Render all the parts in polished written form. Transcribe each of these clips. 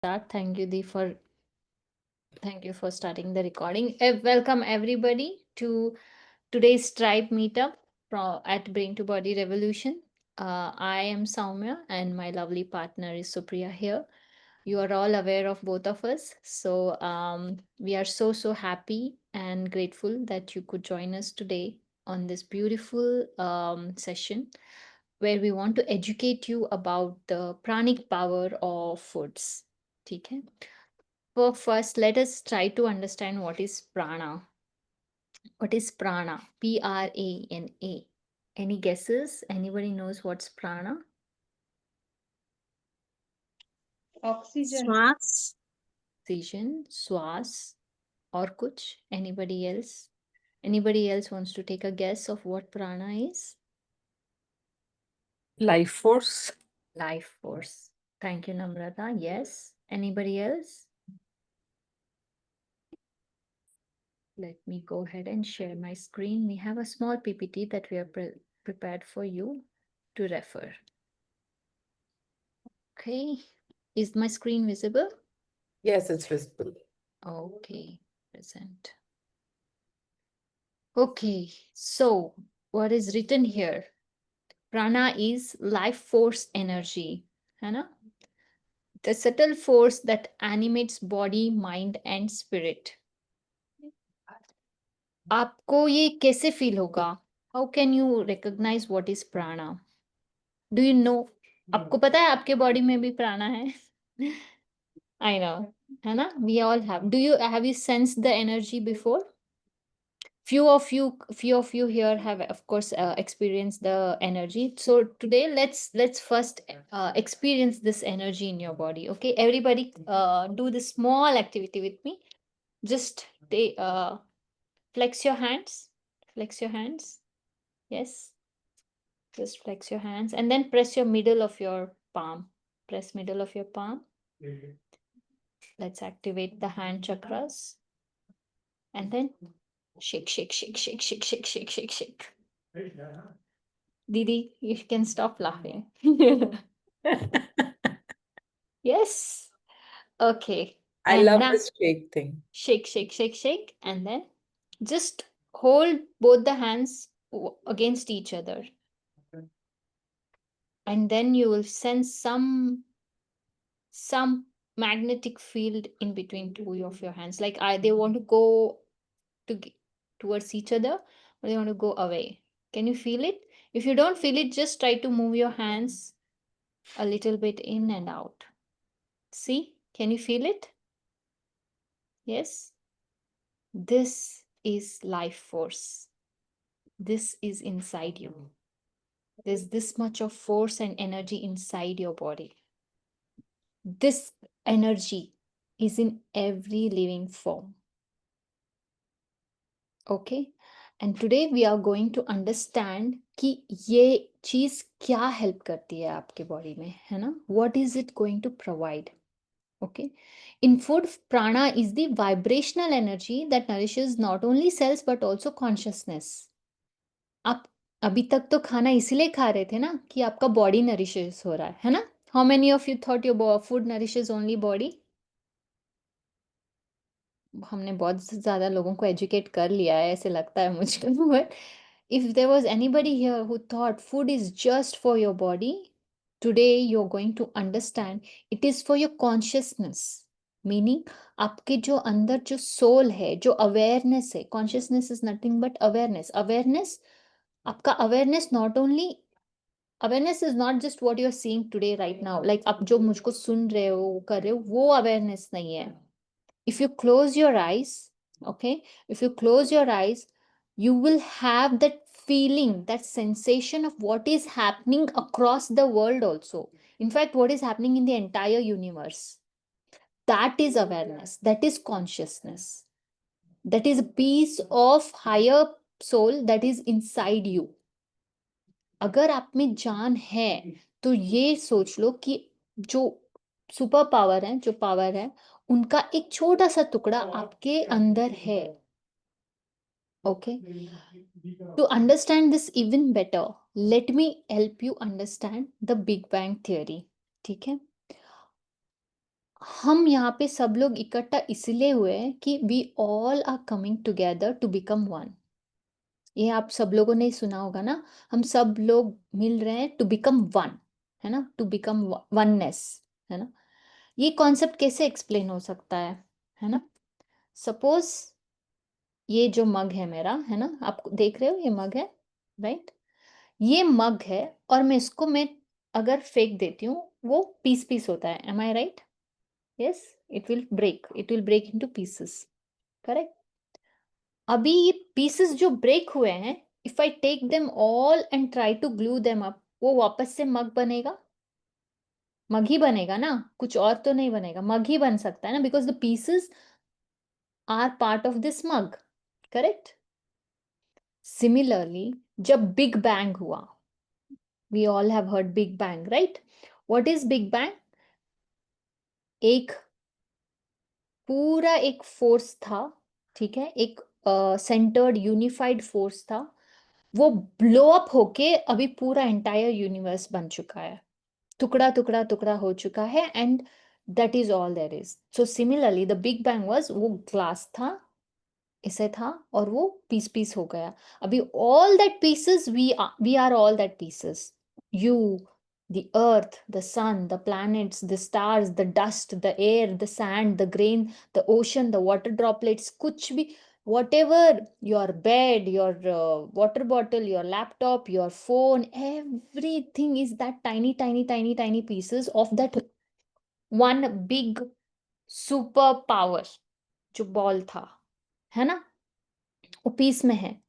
Thank you, thank you for starting the recording. Welcome everybody to today's tribe meetup at Brain to Body Revolution. I am Saumya and my lovely partner is Supriya here. You are all aware of both of us. So we are so happy and grateful that you could join us today on this beautiful session where we want to educate you about the pranic power of foods. Okay. So first, let us try to understand what is prana. What is prana? Prana. Any guesses? Anybody knows what's prana? Oxygen. श्वास Oxygen, swas, or kuch? Anybody else? Anybody else wants to take a guess of what prana is? Life force Life force. Thank you, Namrata. Yes. Anybody else? Let me go ahead and share my screen. We have a small PPT that we have prepared for you to refer. Okay. Is my screen visible? Yes, it's visible. Okay. Present. Okay. So what is written here? Prana is life force energy. है ना? The subtle force that animates body, mind and spirit. आपको ये कैसे feel होगा? How can you recognize what is prana? Do you know? आपको पता है आपके body में भी prana है? I know. है ना? We all have. Have you sensed the energy before? Few of you here have of course experienced the energy. So today let's first experience this energy in your body. Okay, everybody do this small activity with me. Just flex your hands. Flex your hands. Yes, just flex your hands and then press your middle of your palm. Press middle of your palm. Let's activate the hand chakras and then shake, shake, shake, shake, shake, shake, shake, shake, shake. Didi, you can stop laughing. Yes. Okay. I And love now this shake thing. shake, shake, shake, shake. And then just hold both the hands against each other. And then you will sense some magnetic field in between two of your hands. Like they want to go towards each other or they want to go away. Can you feel it? If you don't feel it, just try to move your hands a little bit in and out. See, can you feel it? Yes. This is life force. This is inside you. There's this much of force and energy inside your body. This energy is in every living form. Okay. And today we are going to understand कि ये चीज क्या help करती है आपके body में, है ना? What is it going to provide? Okay. In food, prana is the vibrational energy that nourishes not only cells but also consciousness. आप अभी तक तो खाना इसीलिए खा रहे थे ना कि आपका body nourishes हो रहा है ना? How many of you thought your food nourishes only body? हमने बहुत ज़्यादा लोगों को educate कर लिया है ऐसे लगता है मुझको but if there was anybody here who thought food is just for your body, today you're going to understand it is for your consciousness. Meaning आपके जो अंदर जो soul है, जो awareness है, consciousness is nothing but awareness. आपका awareness awareness is not just what you're seeing today right now. Like आप जो मुझको सुन रहे हो, कर रहे हो, वो awareness नहीं है. If you close your eyes, okay, if you close your eyes, you will have that feeling, that sensation of what is happening across the world also. In fact, what is happening in the entire universe. That is awareness, that is consciousness, that is a piece of higher soul that is inside you. अगर आप में जान है तो ये सोच लो कि जो सुपर पावर है, जो पावर है, उनका एक छोटा सा टुकड़ा आपके अंदर है. Okay. To understand this even better, let me help you understand the Big Bang theory. ठीक है? हम यहाँ पे सब लोग इकट्ठा इसलिए हुए हैं कि we all are coming together to become one. ये आप सब लोगों ने सुना होगा ना, हम सब लोग मिल रहे हैं टू बिकम वन, है ना, टू बिकम वननेस, है ना। ये कॉन्सेप्ट कैसे एक्सप्लेन हो सकता है ना। सपोज ये जो मग है मेरा, है ना, आप देख रहे हो ये मग है, राइट। ये मग है और मैं अगर फेंक देती हूँ वो पीस पीस होता है, am I right? Yes, it will break into pieces, correct. अभी ये पीसेस जो ब्रेक हुए हैं, if I take them all and try to glue them up, वो वापस से मग बनेगा? मग ही बनेगा ना, कुछ और तो नहीं बनेगा, मग ही बन सकता है ना, because the pieces are part of this mug, correct. Similarly जब बिग बैंग हुआ, we all have heard big bang, right? What is big bang? एक पूरा एक फोर्स था, ठीक है, एक सेंटर्ड यूनिफाइड फोर्स था, वो ब्लो अप होके अभी पूरा एंटायर यूनिवर्स बन चुका है, टुकड़ा टुकड़ा टुकड़ा हो चुका है, and that is all there is. So similarly the big bang was, वो ग्लास था, इसे था, और वो पीस पीस हो गया। अभी all that pieces, we are all that pieces, you, the earth, the sun, the planets, the stars, the dust, the air, the sand, the grain, the ocean, the water droplets, कुछ भी, whatever, your bed, your water bottle, your laptop, your phone, everything is that tiny tiny tiny tiny pieces of that one big super power जो ball था, है ना, वो piece में है।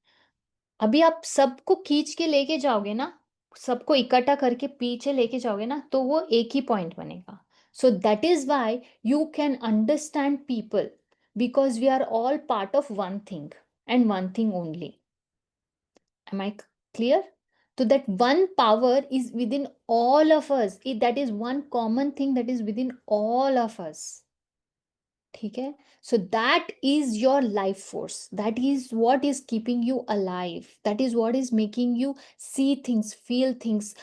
अभी आप सबको खींच के लेके जाओगे ना, सबको इकट्ठा करके पीछे लेके जाओगे ना, तो वो एक ही पॉइंट बनेगा। So that is why you can understand people, because we are all part of one thing and one thing only. Am I clear? तो that one power is within all of us, that is one common thing that is within all of us, ठीक है। So that is your life force, that is what is keeping you alive, that is what is making you see things, feel things,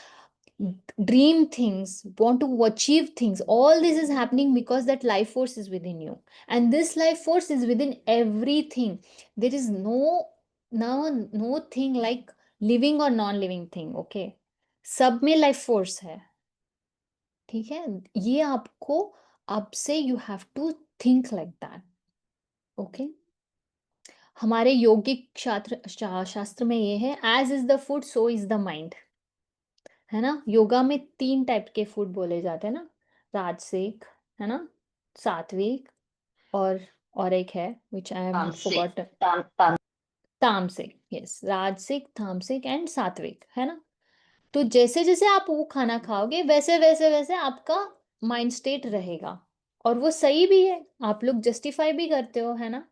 dream things, want to achieve things. All this is happening because that life force is within you, and this life force is within everything. There is no thing like living or non-living thing, okay? सब में life force है, ठीक है। ये आपको, अब से you have to think like that, okay. हमारे योगिक शास्त्र में ये है, as is the food so is the mind, है ना। योगा में 3 टाइप के फूड बोले जाते हैं ना, राजसिक, है ना, सात्विक, और एक है विच आई हैव फॉरगॉटन, तामसिक। यस, राजसिक, तामसिक एंड सात्विक, है ना। तो जैसे जैसे आप वो खाना खाओगे, वैसे वैसे वैसे आपका माइंड स्टेट रहेगा, और वो सही भी है, आप लोग जस्टिफाई भी करते हो, है ना।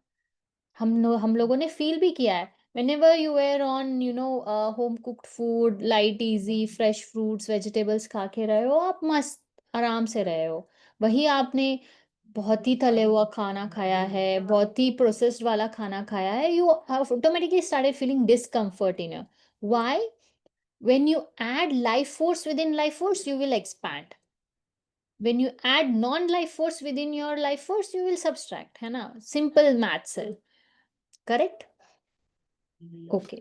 हम लोगों ने फील भी किया है, whenever you were on home cooked food, light easy fresh fruits vegetables खा के रहे हो, आप मस्त आराम से रहे हो। वही आपने बहुत ही तले हुआ खाना खाया है, बहुत ही प्रोसेस्ड वाला खाना खाया है, you have automatically started feeling discomfort in you. Why? When you add life force within life force, you will expand. When you add non life force within your life force, you will subtract, है ना, simple maths है, correct, okay.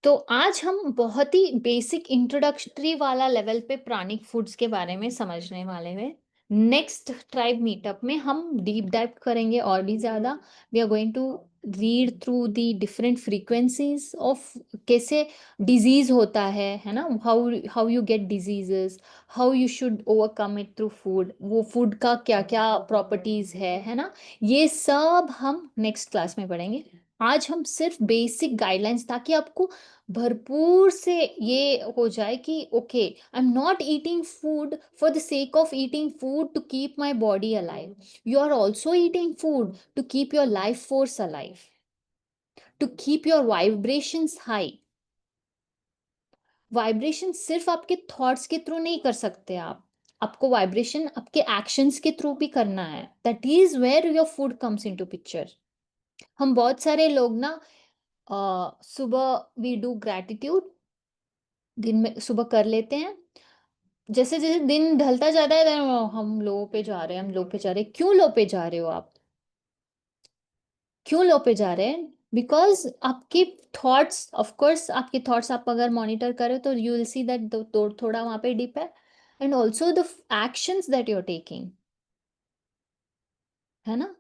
तो आज हम बहुत ही basic introductory वाला level पे प्राणिक foods के बारे में समझने वाले हैं। नेक्स्ट ट्राइब मीटअप में हम डीप डाइव करेंगे और भी ज़्यादा। We are going to read through the different frequencies of कैसे डिजीज होता है ना, how you get diseases, how you should overcome it through food, वो फूड का क्या क्या प्रॉपर्टीज है ना, ये सब हम नेक्स्ट क्लास में पढ़ेंगे। आज हम सिर्फ बेसिक गाइडलाइंस, ताकि आपको भरपूर से ये हो जाए कि okay, I am not eating food for the sake of eating food to keep my body alive, you are also eating food to keep your life force alive, to keep your vibrations high. Vibration सिर्फ आपके thoughts के through नहीं कर सकते आप, आपको vibration आपके actions के थ्रू भी करना है, that is where your food comes into picture. हम बहुत सारे लोग ना, सुबह वी डू ग्रैटिट्यूड, दिन में सुबह कर लेते हैं, जैसे जैसे दिन ढलता जाता है हम लो पे जा रहे हैं, हम लो पे जा रहे हैं। क्यों लो पे जा रहे हो आप? क्यों लो पे जा रहे हैं? बिकॉज आपके थॉट्स, ऑफ कोर्स आपके थॉट्स आप अगर मॉनिटर करें तो यू विल सी दैट थोड़ा वहां पे डिप है। And also the actions that you are taking, है ना,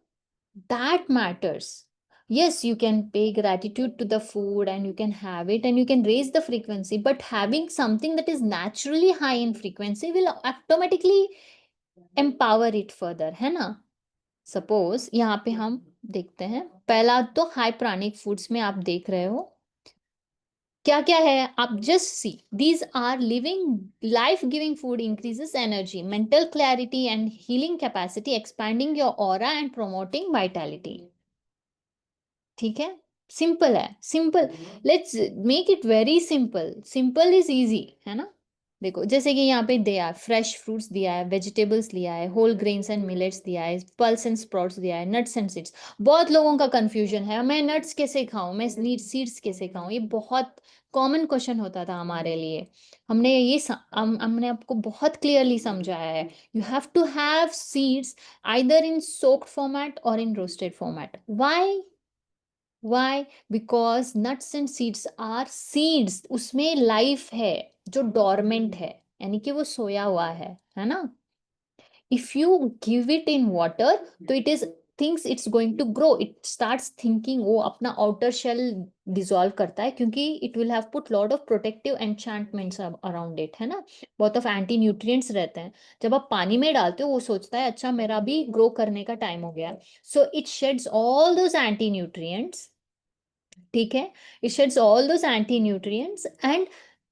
that matters. Yes, you can pay gratitude to the food and you can have it and you can raise the frequency, but having something that is naturally high in frequency will automatically empower it further, है ना। Suppose यहाँ पे हम देखते हैं, पहला तो high प्राणिक foods में आप देख रहे हो क्या क्या है। आप just see, these are living life giving food, increases energy, mental clarity and healing capacity, expanding your aura and promoting vitality. ठीक है, सिंपल है, simple. Let's make it very simple, simple is easy, है ना। देखो जैसे कि यहाँ पे दिया है फ्रेश फ्रूट्स, दिया है वेजिटेबल्स, दिया है होल ग्रेन्स एंड मिलेट्स, दिया है पल्स एंड स्प्राउट्स, दिया है नट्स एंड सीड्स। बहुत लोगों का कंफ्यूजन है, मैं नट्स कैसे खाऊं, मैं सीड्स कैसे खाऊं, ये बहुत कॉमन क्वेश्चन होता था हमारे लिए। हमने आपको बहुत क्लियरली समझाया है, you have to have seeds either in soaked format और in roasted format. Why? Because nuts and seeds are seeds, उसमें लाइफ है जो डोरमेंट है, यानी कि वो सोया हुआ है ना। If you give it in water तो it is thinks it's going to grow, it starts thinking, वो अपना आउटर शेल डिसॉल्व करता है क्योंकि it will have put lot of protective enchantments around it, है ना। बहुत ऑफ एंटी न्यूट्रिएंट्स रहते हैं। जब आप पानी में डालते हो वो सोचता है अच्छा मेरा भी ग्रो करने का टाइम हो गया, so it shades all those anti nutrients. ठीक है, it sheds all those anti-nutrients and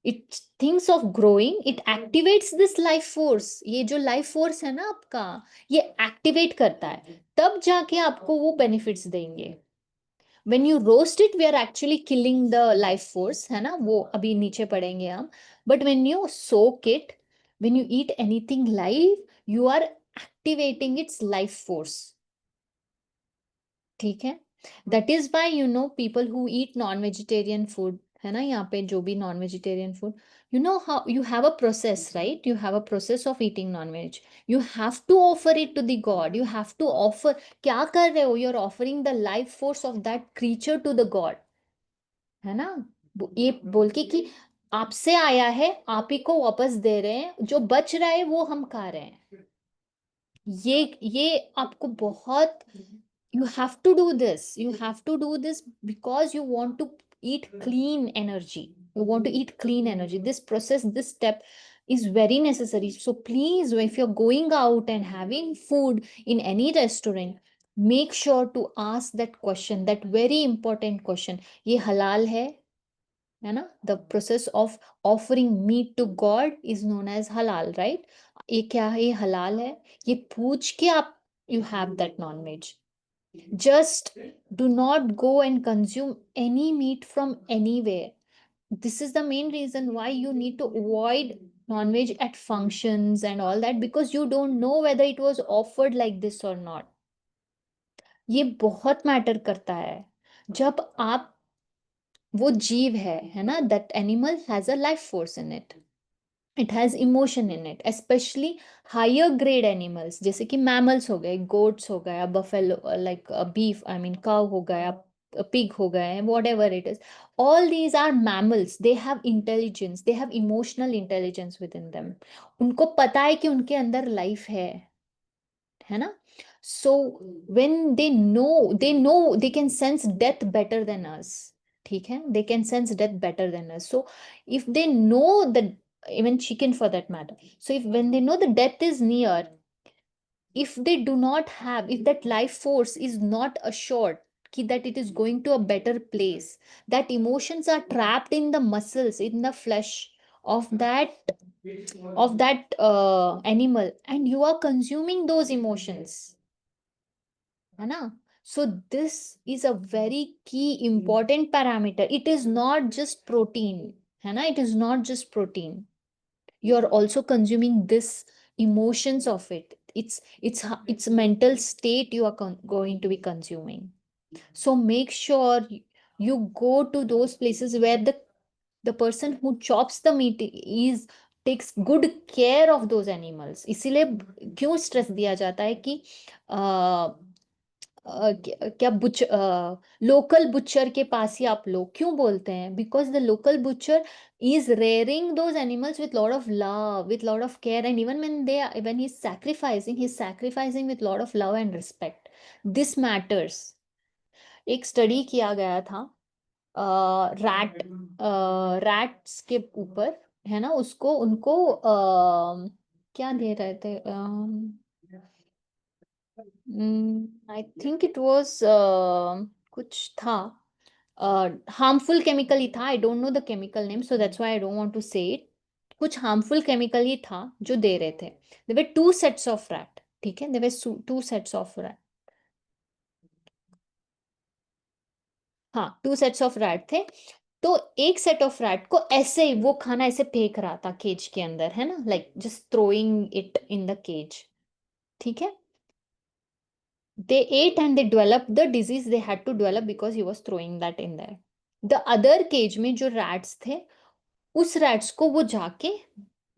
it thinks of growing, it activates this life force। ये जो life force है ना आपका, ये activate करता है, तब जाके आपको वो benefits देंगे। when you roast it we are actually killing the life force, है ना, वो अभी नीचे पढ़ेंगे हम। but when you soak it, when you eat anything live you are activating its life force। ठीक है, that is why you know people who eat non vegetarian food, है ना, यहाँ पे जो भी non vegetarian food, you know how you have a process, right, you have a process of eating non veg. You have to offer it to the god, you have to offer, क्या कर रहे हो, you are offering the life force of that creature to the god, है ना। ये बोल के कि आपसे आया है आप ही को वापस दे रहे हैं, जो बच रहा है वो हम खा रहे हैं। ये आपको बहुत, you have to do this, you have to do this because you want to eat clean energy, you want to eat clean energy, this process, this step is very necessary. So please, if you're going out and having food in any restaurant, make sure to ask that question, that very important question, ये halal है ना। The process of offering meat to god is known as halal, right. ये क्या है, ये हलाल है, ये पूछ के आप you have that non veg. just do not go and consume any meat from anywhere. This is the main reason why you need to avoid non-veg at functions and all that, because you don't know whether it was offered like this or not। ये बहुत matter करता है। जब आप, वो जीव है ना, that animal has a life force in it, it has emotion in it, especially higher grade animals जैसे कि मैमल्स हो गए, गोट्स हो गया, buffalo, like beef, I mean cow हो गया, पिग हो गए, whatever it is, all these are mammals, they have intelligence, they have emotional intelligence within them. उनको पता है कि उनके अंदर लाइफ है ना। So when they know they can sense death better than us. ठीक है, they can sense death better than us, so if they know that, even chicken for that matter, so if when they know the death is near, if they do not have, if that life force is not assured that it is going to a better place, that emotions are trapped in the muscles, in the flesh of that animal, and you are consuming those emotions, है ना। So this is a very key important parameter, it is not just protein, है ना, it is not just protein, you are also consuming this emotions of it, it's mental state you are going to be consuming। So make sure you go to those places where the person who chops the meat is takes good care of those animals. इसीलिए क्यों stress दिया जाता है कि क्या local butcher के पास ही आप लो, क्यों बोलते हैं? Because the local butcher is rearing those animals with lot of love, with lot of care, and even when he's sacrificing with lot of love and respect. This matters. एक study किया गया था rats के ऊपर, है ना, उसको उनको क्या दे रहे थे, आई थिंक इट वाज कुछ था, हार्मफुल केमिकल ही था। I don't know the chemical name, so that's why I don't want to say it. कुछ हार्मफुल केमिकल ही था जो दे रहे थे। There were two sets of rat, ठीक है, there were two sets of rat. हाँ, टू सेट्स ऑफ रैट थे। तो एक सेट ऑफ रैट को ऐसे ही वो खाना ऐसे फेंक रहा था केज के अंदर, है ना, like just throwing it in the cage, ठीक है। they ate and they developed the disease they had to develop because he was throwing that in there. The other cage में जो rats थे, उस rats को वो जाके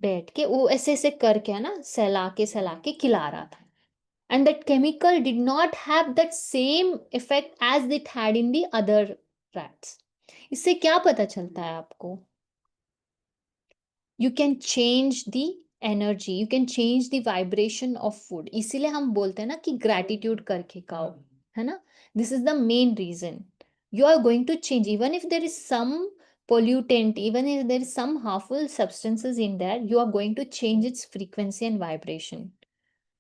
बैठ के वो ऐसे ऐसे करके, है ना, सहला के खिला रहा था। And that chemical did not have that same effect as it had in the other rats. इससे क्या पता चलता है आपको? You can change the energy, you can change the vibration of food. इसीलिए हम बोलते हैं ना कि ग्रैटिट्यूड करके खाओ, है ना। This is the main reason. You are going to change, even if there is some pollutant, even if there is some harmful substances in there, you are going to change its frequency and vibration.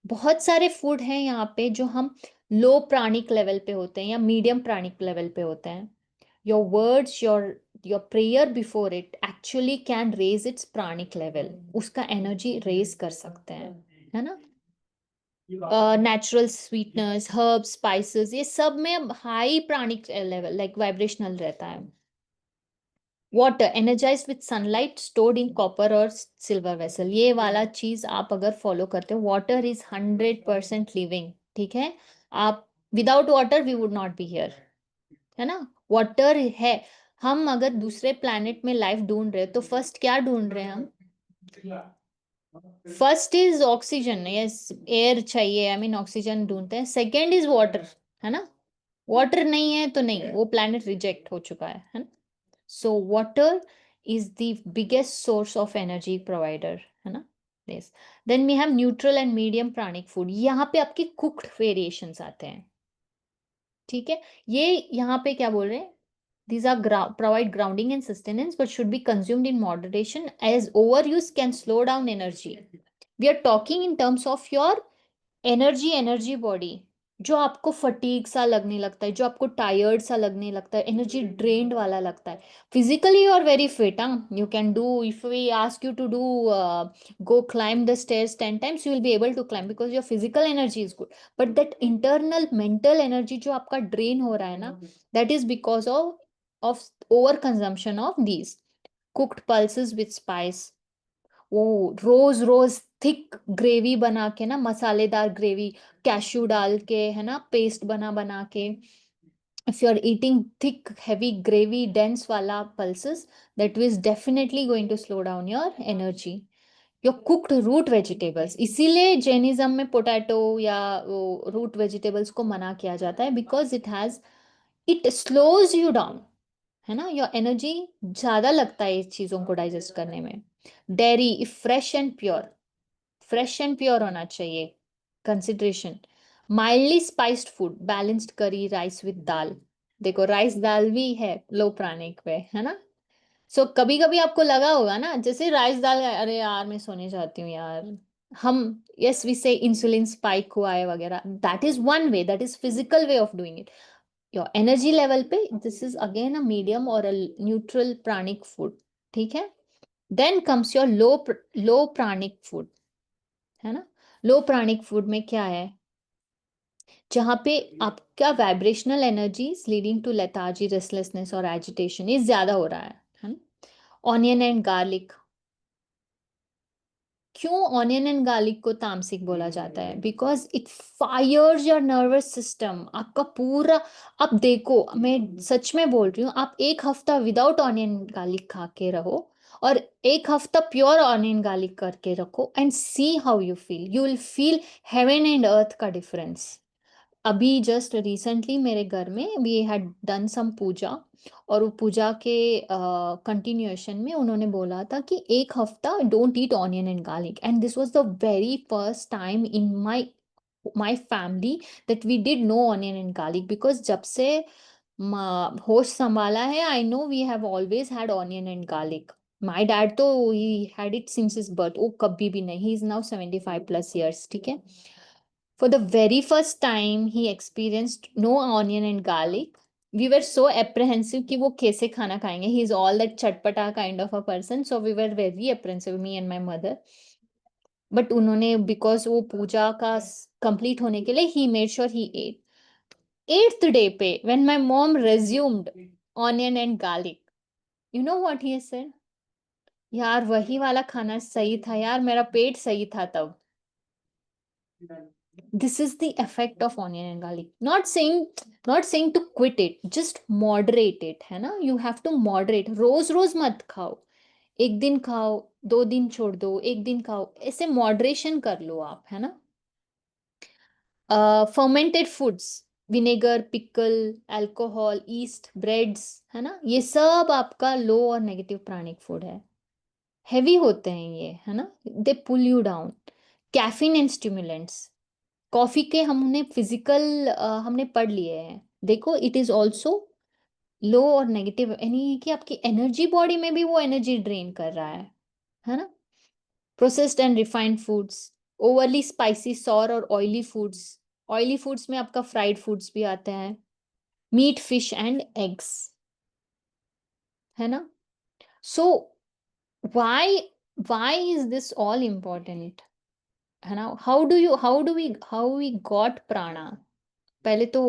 बहुत सारे food हैं यहाँ पे जो हम लो प्राणिक level पे होते हैं या मीडियम प्राणिक लेवल पे होते हैं। Your words, your prayer before it actually can raise its pranic level, उसका एनर्जी रेज कर सकते हैं, है ना। नेचुरल स्वीटनर्स, हर्ब्स, स्पाइसेस, ये सब में high pranic level like vibrational रहता है। Water energize with sunlight stored in copper और सिल्वर वेसल, ये वाला चीज आप अगर फॉलो करते हो, वाटर इज 100% लिविंग, ठीक है। आप without water we would not be here, है ना। वाटर है। हम अगर दूसरे प्लैनेट में लाइफ ढूंढ रहे हैं तो फर्स्ट क्या ढूंढ रहे हैं हम? First is oxygen, yes, air चाहिए, आई मीन ऑक्सीजन ढूंढते हैं। सेकेंड इज वाटर, है ना। वाटर नहीं है तो नहीं, वो प्लैनेट रिजेक्ट हो चुका है ना। So water is the biggest source of energy provider, है ना। Yes. Then we have neutral and medium pranic food. यहाँ पे आपके cooked variations आते हैं, ठीक है। ये यहाँ पे क्या बोल रहे हैं? These are provide grounding and sustenance, but should be consumed in moderation, as overuse can slow down energy. We are talking in terms of your energy body, जो आपको फटीग सा लगने लगता है, जो आपको टायर्ड सा लगने लगता है, एनर्जी ड्रेन्ड वाला लगता है। Physically you are very fit, you can do, if we ask you to do go climb the stairs 10 times, you will be able to climb because your physical energy is good. But that internal mental energy जो आपका drain हो रहा है ना, that is because of over consumption of these cooked pulses with spice. वो रोज रोज thick gravy बना के ना, मसालेदार ग्रेवी, कैश्यू डाल के, है ना, पेस्ट बना बना के, if you are eating thick heavy gravy dense wala pulses, that is definitely going to slow down your energy. Your cooked root vegetables, इसीलिए जैनिज्म में पोटैटो या रूट वेजिटेबल्स को मना किया जाता है, because it slows you down, है ना। योर एनर्जी ज्यादा लगता है इस चीजों को डाइजेस्ट करने में। Dairy if fresh and pure होना चाहिए। Consideration, mildly spiced food, balanced curry, rice with dal. देखो राइस दाल भी है लो प्राणिक पे, है ना। सो कभी कभी आपको लगा होगा ना, जैसे राइस दाल, अरे यार मैं सोने जाती हूँ यार, हम, yes we say insulin spike हुआ है वगैरह, that is one way, that is physical way of doing it. Your energy level पे this is again a medium और अ न्यूट्रल प्राणिक फूड, ठीक है। Then comes your low pranic food, है ना। लो pranic food में क्या है? जहां पे आपका vibrational energy leading to lethargy, restlessness और एजिटेशन ये ज्यादा हो रहा है ना। ऑनियन एंड गार्लिक, क्यों ऑनियन एंड गार्लिक को तामसिक बोला जाता है? Because it fires your nervous system, आपका पूरा। अब देखो मैं सच में बोल रही हूँ, आप एक हफ्ता विदाउट ऑनियन गार्लिक खा के रहो और 1 हफ्ता प्योर ऑनियन गार्लिक करके रखो and see how you feel, you will feel heaven and earth का डिफरेंस। अभी जस्ट रिसेंटली मेरे घर में वी हैड डन सम पूजा, और वो पूजा के कंटिन्यूएशन में उन्होंने बोला था कि 1 हफ्ता don't eat onion and garlic, and this was the very first time in my family that we did no onion and garlic, because जब से होश संभाला है I know we have always had onion and garlic. My dad तो ही had it since his birth, वो कभी भी नहीं, ही इज नाउ 75+ years, ठीक है। For the very first time he experienced no onion and garlic. We were so apprehensive कि वो कैसे खाना खाएंगे, he is all that चटपटा kind of a person, so we were very apprehensive, me and my mother. But उन्होंने because वो पूजा का complete होने के लिए he made sure he ate. 8th day पे when my mom resumed onion and garlic, you know what he said? यार वही वाला खाना सही था यार, मेरा पेट सही था तब। This is the effect of onion and garlic. Not saying to quit it, just moderate it, है ना? You have to moderate. रोज रोज मत खाओ, एक दिन खाओ, 2 दिन छोड़ दो, एक दिन खाओ, ऐसे मॉडरेशन कर लो आप, है ना? Fermented foods, vinegar, pickle, alcohol, yeast, breads, है ना, ये सब आपका लो और नेगेटिव प्राणिक फूड है। हेवी होते हैं ये, है ना, they pull you down. Caffeine and stimulants, coffee के हमने फिजिकल हमने पढ़ लिए हैं, देखो इट इज ऑल्सो लो और नेगेटिव, यानी कि आपकी एनर्जी बॉडी में भी वो एनर्जी ड्रेन कर रहा है ना। Processed and refined foods, overly spicy, sour और ऑयली फूड्स में आपका फ्राइड फूड्स भी आते हैं, मीट, फिश एंड एग्स, है ना। So why why is this all important, है ना। हाउ वी गॉट प्राणा, पहले तो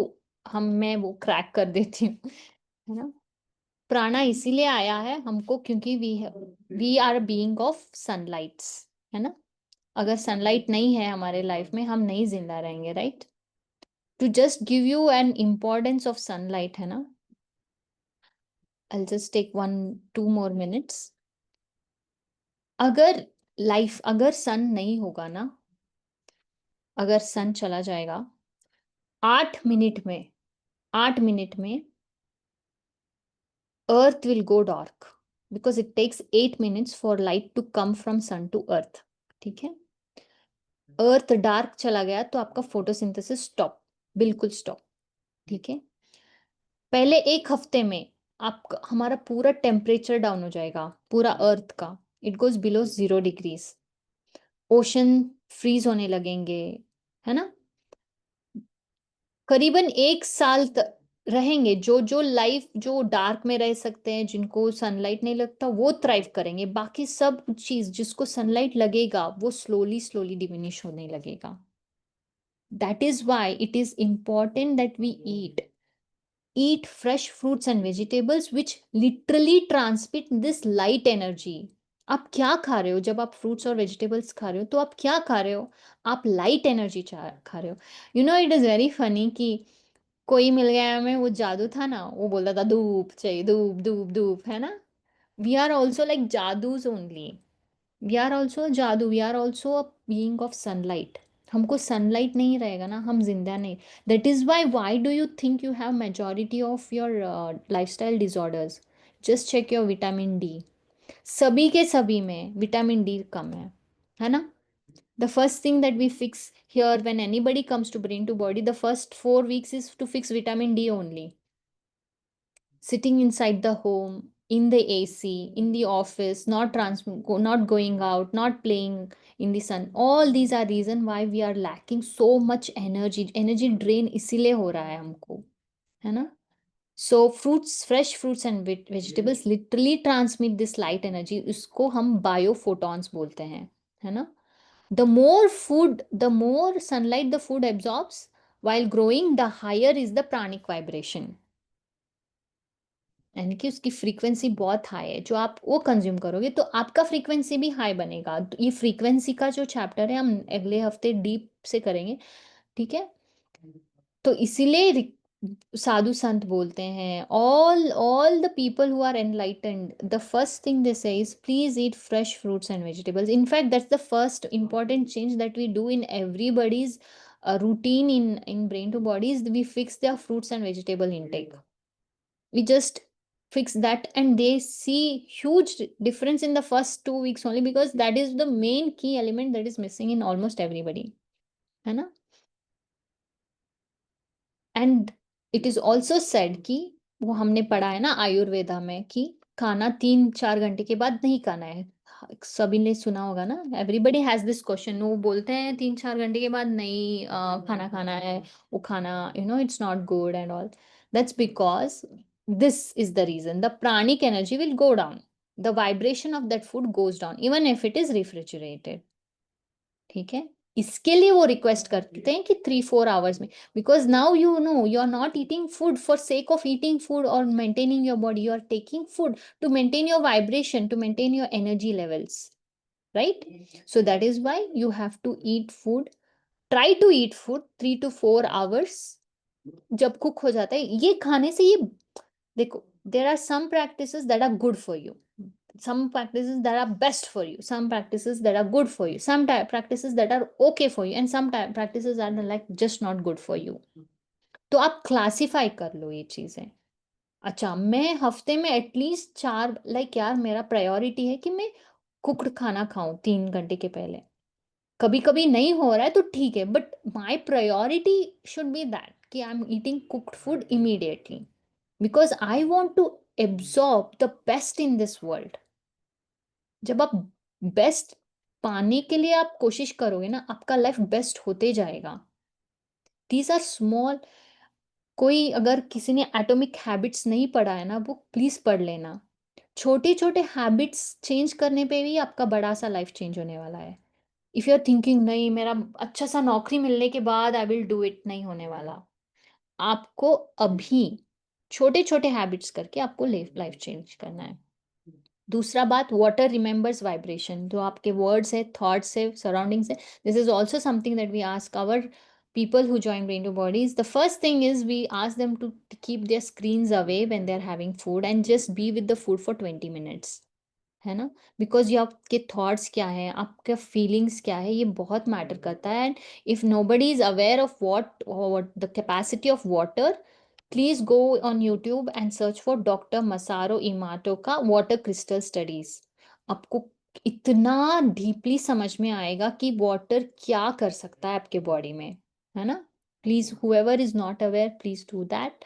मैं वो क्रैक कर देती हूँ, है ना। प्राणा इसीलिए आया है हमको क्योंकि we are being of sunlights, है ना। अगर सनलाइट नहीं है हमारे लाइफ में हम नहीं जिंदा रहेंगे, right. To just give you an importance of sunlight, है ना। I just take 1-2 more minutes। अगर सन नहीं होगा ना, अगर सन चला जाएगा 8 मिनट में earth will go dark because it takes 8 minutes for light to come from sun to earth, ठीक है। अर्थ डार्क चला गया तो आपका फोटोसिंथेसिस स्टॉप, बिल्कुल स्टॉप, ठीक है। पहले 1 हफ्ते में आप हमारा पूरा टेम्परेचर डाउन हो जाएगा, पूरा अर्थ का, it goes below 0 degrees, ocean freeze होने लगेंगे, है ना। करीबन 1 साल रहेंगे, जो जो लाइफ जो डार्क में रह सकते हैं, जिनको सनलाइट नहीं लगता वो थ्राइव करेंगे, बाकी सब चीज जिसको सनलाइट लगेगा वो स्लोली स्लोली डिमिनिश होने लगेगा। That is why it is important that we eat fresh fruits and vegetables which literally transmit this light energy। आप क्या खा रहे हो जब आप फ्रूट्स और वेजिटेबल्स खा रहे हो, तो आप क्या खा रहे हो, आप लाइट एनर्जी खा रहे हो। You know it is very funny कि कोई मिल गया हमें, वो जादू था ना, वो बोलता था धूप चाहिए, धूप धूप धूप, है ना। वी आर ऑल्सो लाइक जादूज ओनली, वी आर ऑल्सो जादू, we are also a being of sunlight. हमको सनलाइट नहीं रहेगा ना, हम जिंदा नहीं। That is why do you think you have majority of your lifestyle disorders. Just check your vitamin D, सभी के सभी में विटामिन डी कम है ना। The first thing that we fix here when anybody comes to brain to body, the first 4 weeks is to fix vitamin D only. Sitting inside the home, in the AC, in the office, not going out, not playing in the sun. All these are reason why we are lacking so much energy. Energy drain इसीलिए हो रहा है हमको, है ना। So fruits, fresh fruits and vegetables literally transmit this light energy. इसको हम biophotons बोलते हैं, है ना। The more food, the more sunlight the food absorbs while growing, the higher is the pranic vibration, यानी कि उसकी फ्रीक्वेंसी बहुत हाई है, जो आप वो कंज्यूम करोगे तो आपका फ्रीक्वेंसी भी हाई बनेगा। तो ये फ्रीक्वेंसी का जो चैप्टर है हम अगले हफ्ते डीप से करेंगे, ठीक है। तो इसीलिए साधु संत बोलते हैं, all the people who are enlightened, the first thing they say is please eat fresh fruits and vegetables. In fact, that's the first important change that we do in everybody's routine in brain to bodies. We fix their fruits and vegetable intake. We just fix that, and they see huge difference in the first 2 weeks only, because that is the main key element that is missing in almost everybody, है ना? And it is also said कि वो हमने पढ़ा है ना आयुर्वेदा में कि खाना 3-4 घंटे के बाद नहीं खाना है। सभी ने सुना होगा ना, एवरीबडी हैज दिस क्वेश्चन। वो बोलते हैं 3-4 घंटे के बाद नहीं खाना खाना है, वो खाना it's not good and all. That's because this is the reason, the pranic energy will go down, the vibration of that food goes down even if it is refrigerated. ठीक है, इसके लिए वो रिक्वेस्ट करते हैं कि 3-4 आवर्स में, because now you are not eating food for sake of eating food और maintaining your body, you are taking food to maintain your vibration, to maintain your energy levels, right? So that is why you have to eat food, try to eat food 3-4 hours जब cook हो जाता है। ये खाने से ये देखो, there are some practices that are good for you, some practices that are best for you, some practices that are good for you, some practices that are okay for you, and some practices are like just not good for you. तो आप classify कर लो ये चीजें। अच्छा, मैं हफ्ते में at least 4, like यार मेरा प्रायोरिटी है कि मैं कुक्ड खाना खाऊं 3 घंटे के पहले। कभी कभी नहीं हो रहा है तो ठीक है, but my priority should be that कि I am eating cooked food immediately, because I want to absorb the best in this world. जब आप बेस्ट पाने के लिए आप कोशिश करोगे ना, आपका लाइफ बेस्ट होते जाएगा। दीज आर स्मॉल, कोई अगर किसी ने एटॉमिक हैबिट्स नहीं पढ़ा है ना, वो प्लीज पढ़ लेना। छोटे छोटे हैबिट्स चेंज करने पे भी आपका बड़ा सा लाइफ चेंज होने वाला है। इफ यू आर थिंकिंग नहीं मेरा अच्छा सा नौकरी मिलने के बाद आई विल डू इट, नहीं होने वाला। आपको अभी छोटे छोटे हैबिट्स करके आपको लाइफ चेंज करना है। दूसरा बात, वाटर रिमेंबर्स वाइब्रेशन, जो आपके वर्ड्स है, थॉट्स है, सराउंडिंग्स है। This is also something that we ask our people who join brain to bodies. The first thing is we ask them to keep their screens away when they're having food and just be with the food for 20 minutes, है ना? Because ये आपके thoughts क्या है, आपका feelings क्या है, ये बहुत मैटर करता है। And if nobody is aware of what the capacity of water, please go on YouTube and search for doctor Masaru Emoto का वाटर क्रिस्टल स्टडीज। आपको इतना डीपली समझ में आएगा कि वाटर क्या कर सकता है आपके बॉडी में, है ना? Please whoever is not aware, please do that.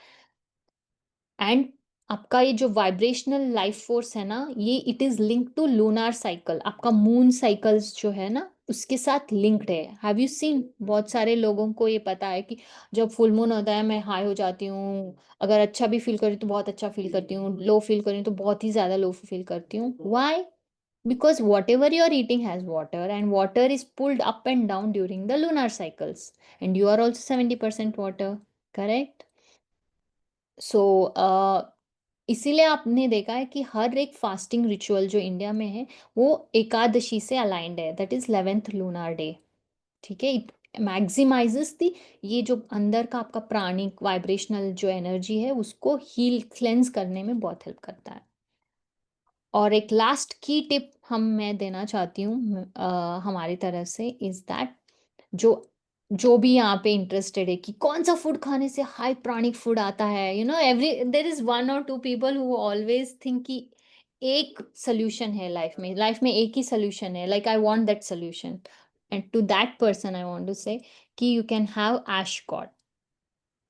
And आपका ये जो वाइब्रेशनल लाइफ फोर्स है ना, ये it is linked to lunar cycle. आपका मून साइकिल्स जो है ना, उसके साथ लिंक्ड है। हैव यू सीन, बहुत सारे लोगों को ये पता है कि जब फुल मून होता है मैं हाई हो जाती हूँ, अगर अच्छा भी फील करी तो बहुत अच्छा फील करती हूँ, लो फील करी तो बहुत ही ज्यादा लो फील करती हूँ। Why? Because whatever you are eating has water, and water is pulled up and down during the lunar cycles, and you are also 70% water, correct? So इसीलिए आपने देखा है कि हर एक फास्टिंग रिचुअल जो इंडिया में है वो एकादशी से अलाइंड है, that is 11th lunar day. ठीक है, इट मैक्सिमाइजेस दी ये जो अंदर का आपका प्राणिक वाइब्रेशनल जो एनर्जी है उसको हील क्लेंस करने में बहुत हेल्प करता है। और एक लास्ट की टिप मैं देना चाहती हूँ हमारी तरफ से, इज दैट जो जो भी यहाँ पे इंटरेस्टेड है कि कौन सा फूड खाने से हाई प्राणिक फूड आता है, every there is 1 or 2 people who always think कि एक सोल्यूशन है लाइफ में एक ही सोल्यूशन है, like I want that solution. And to that person I want to say कि you can have ash gourd,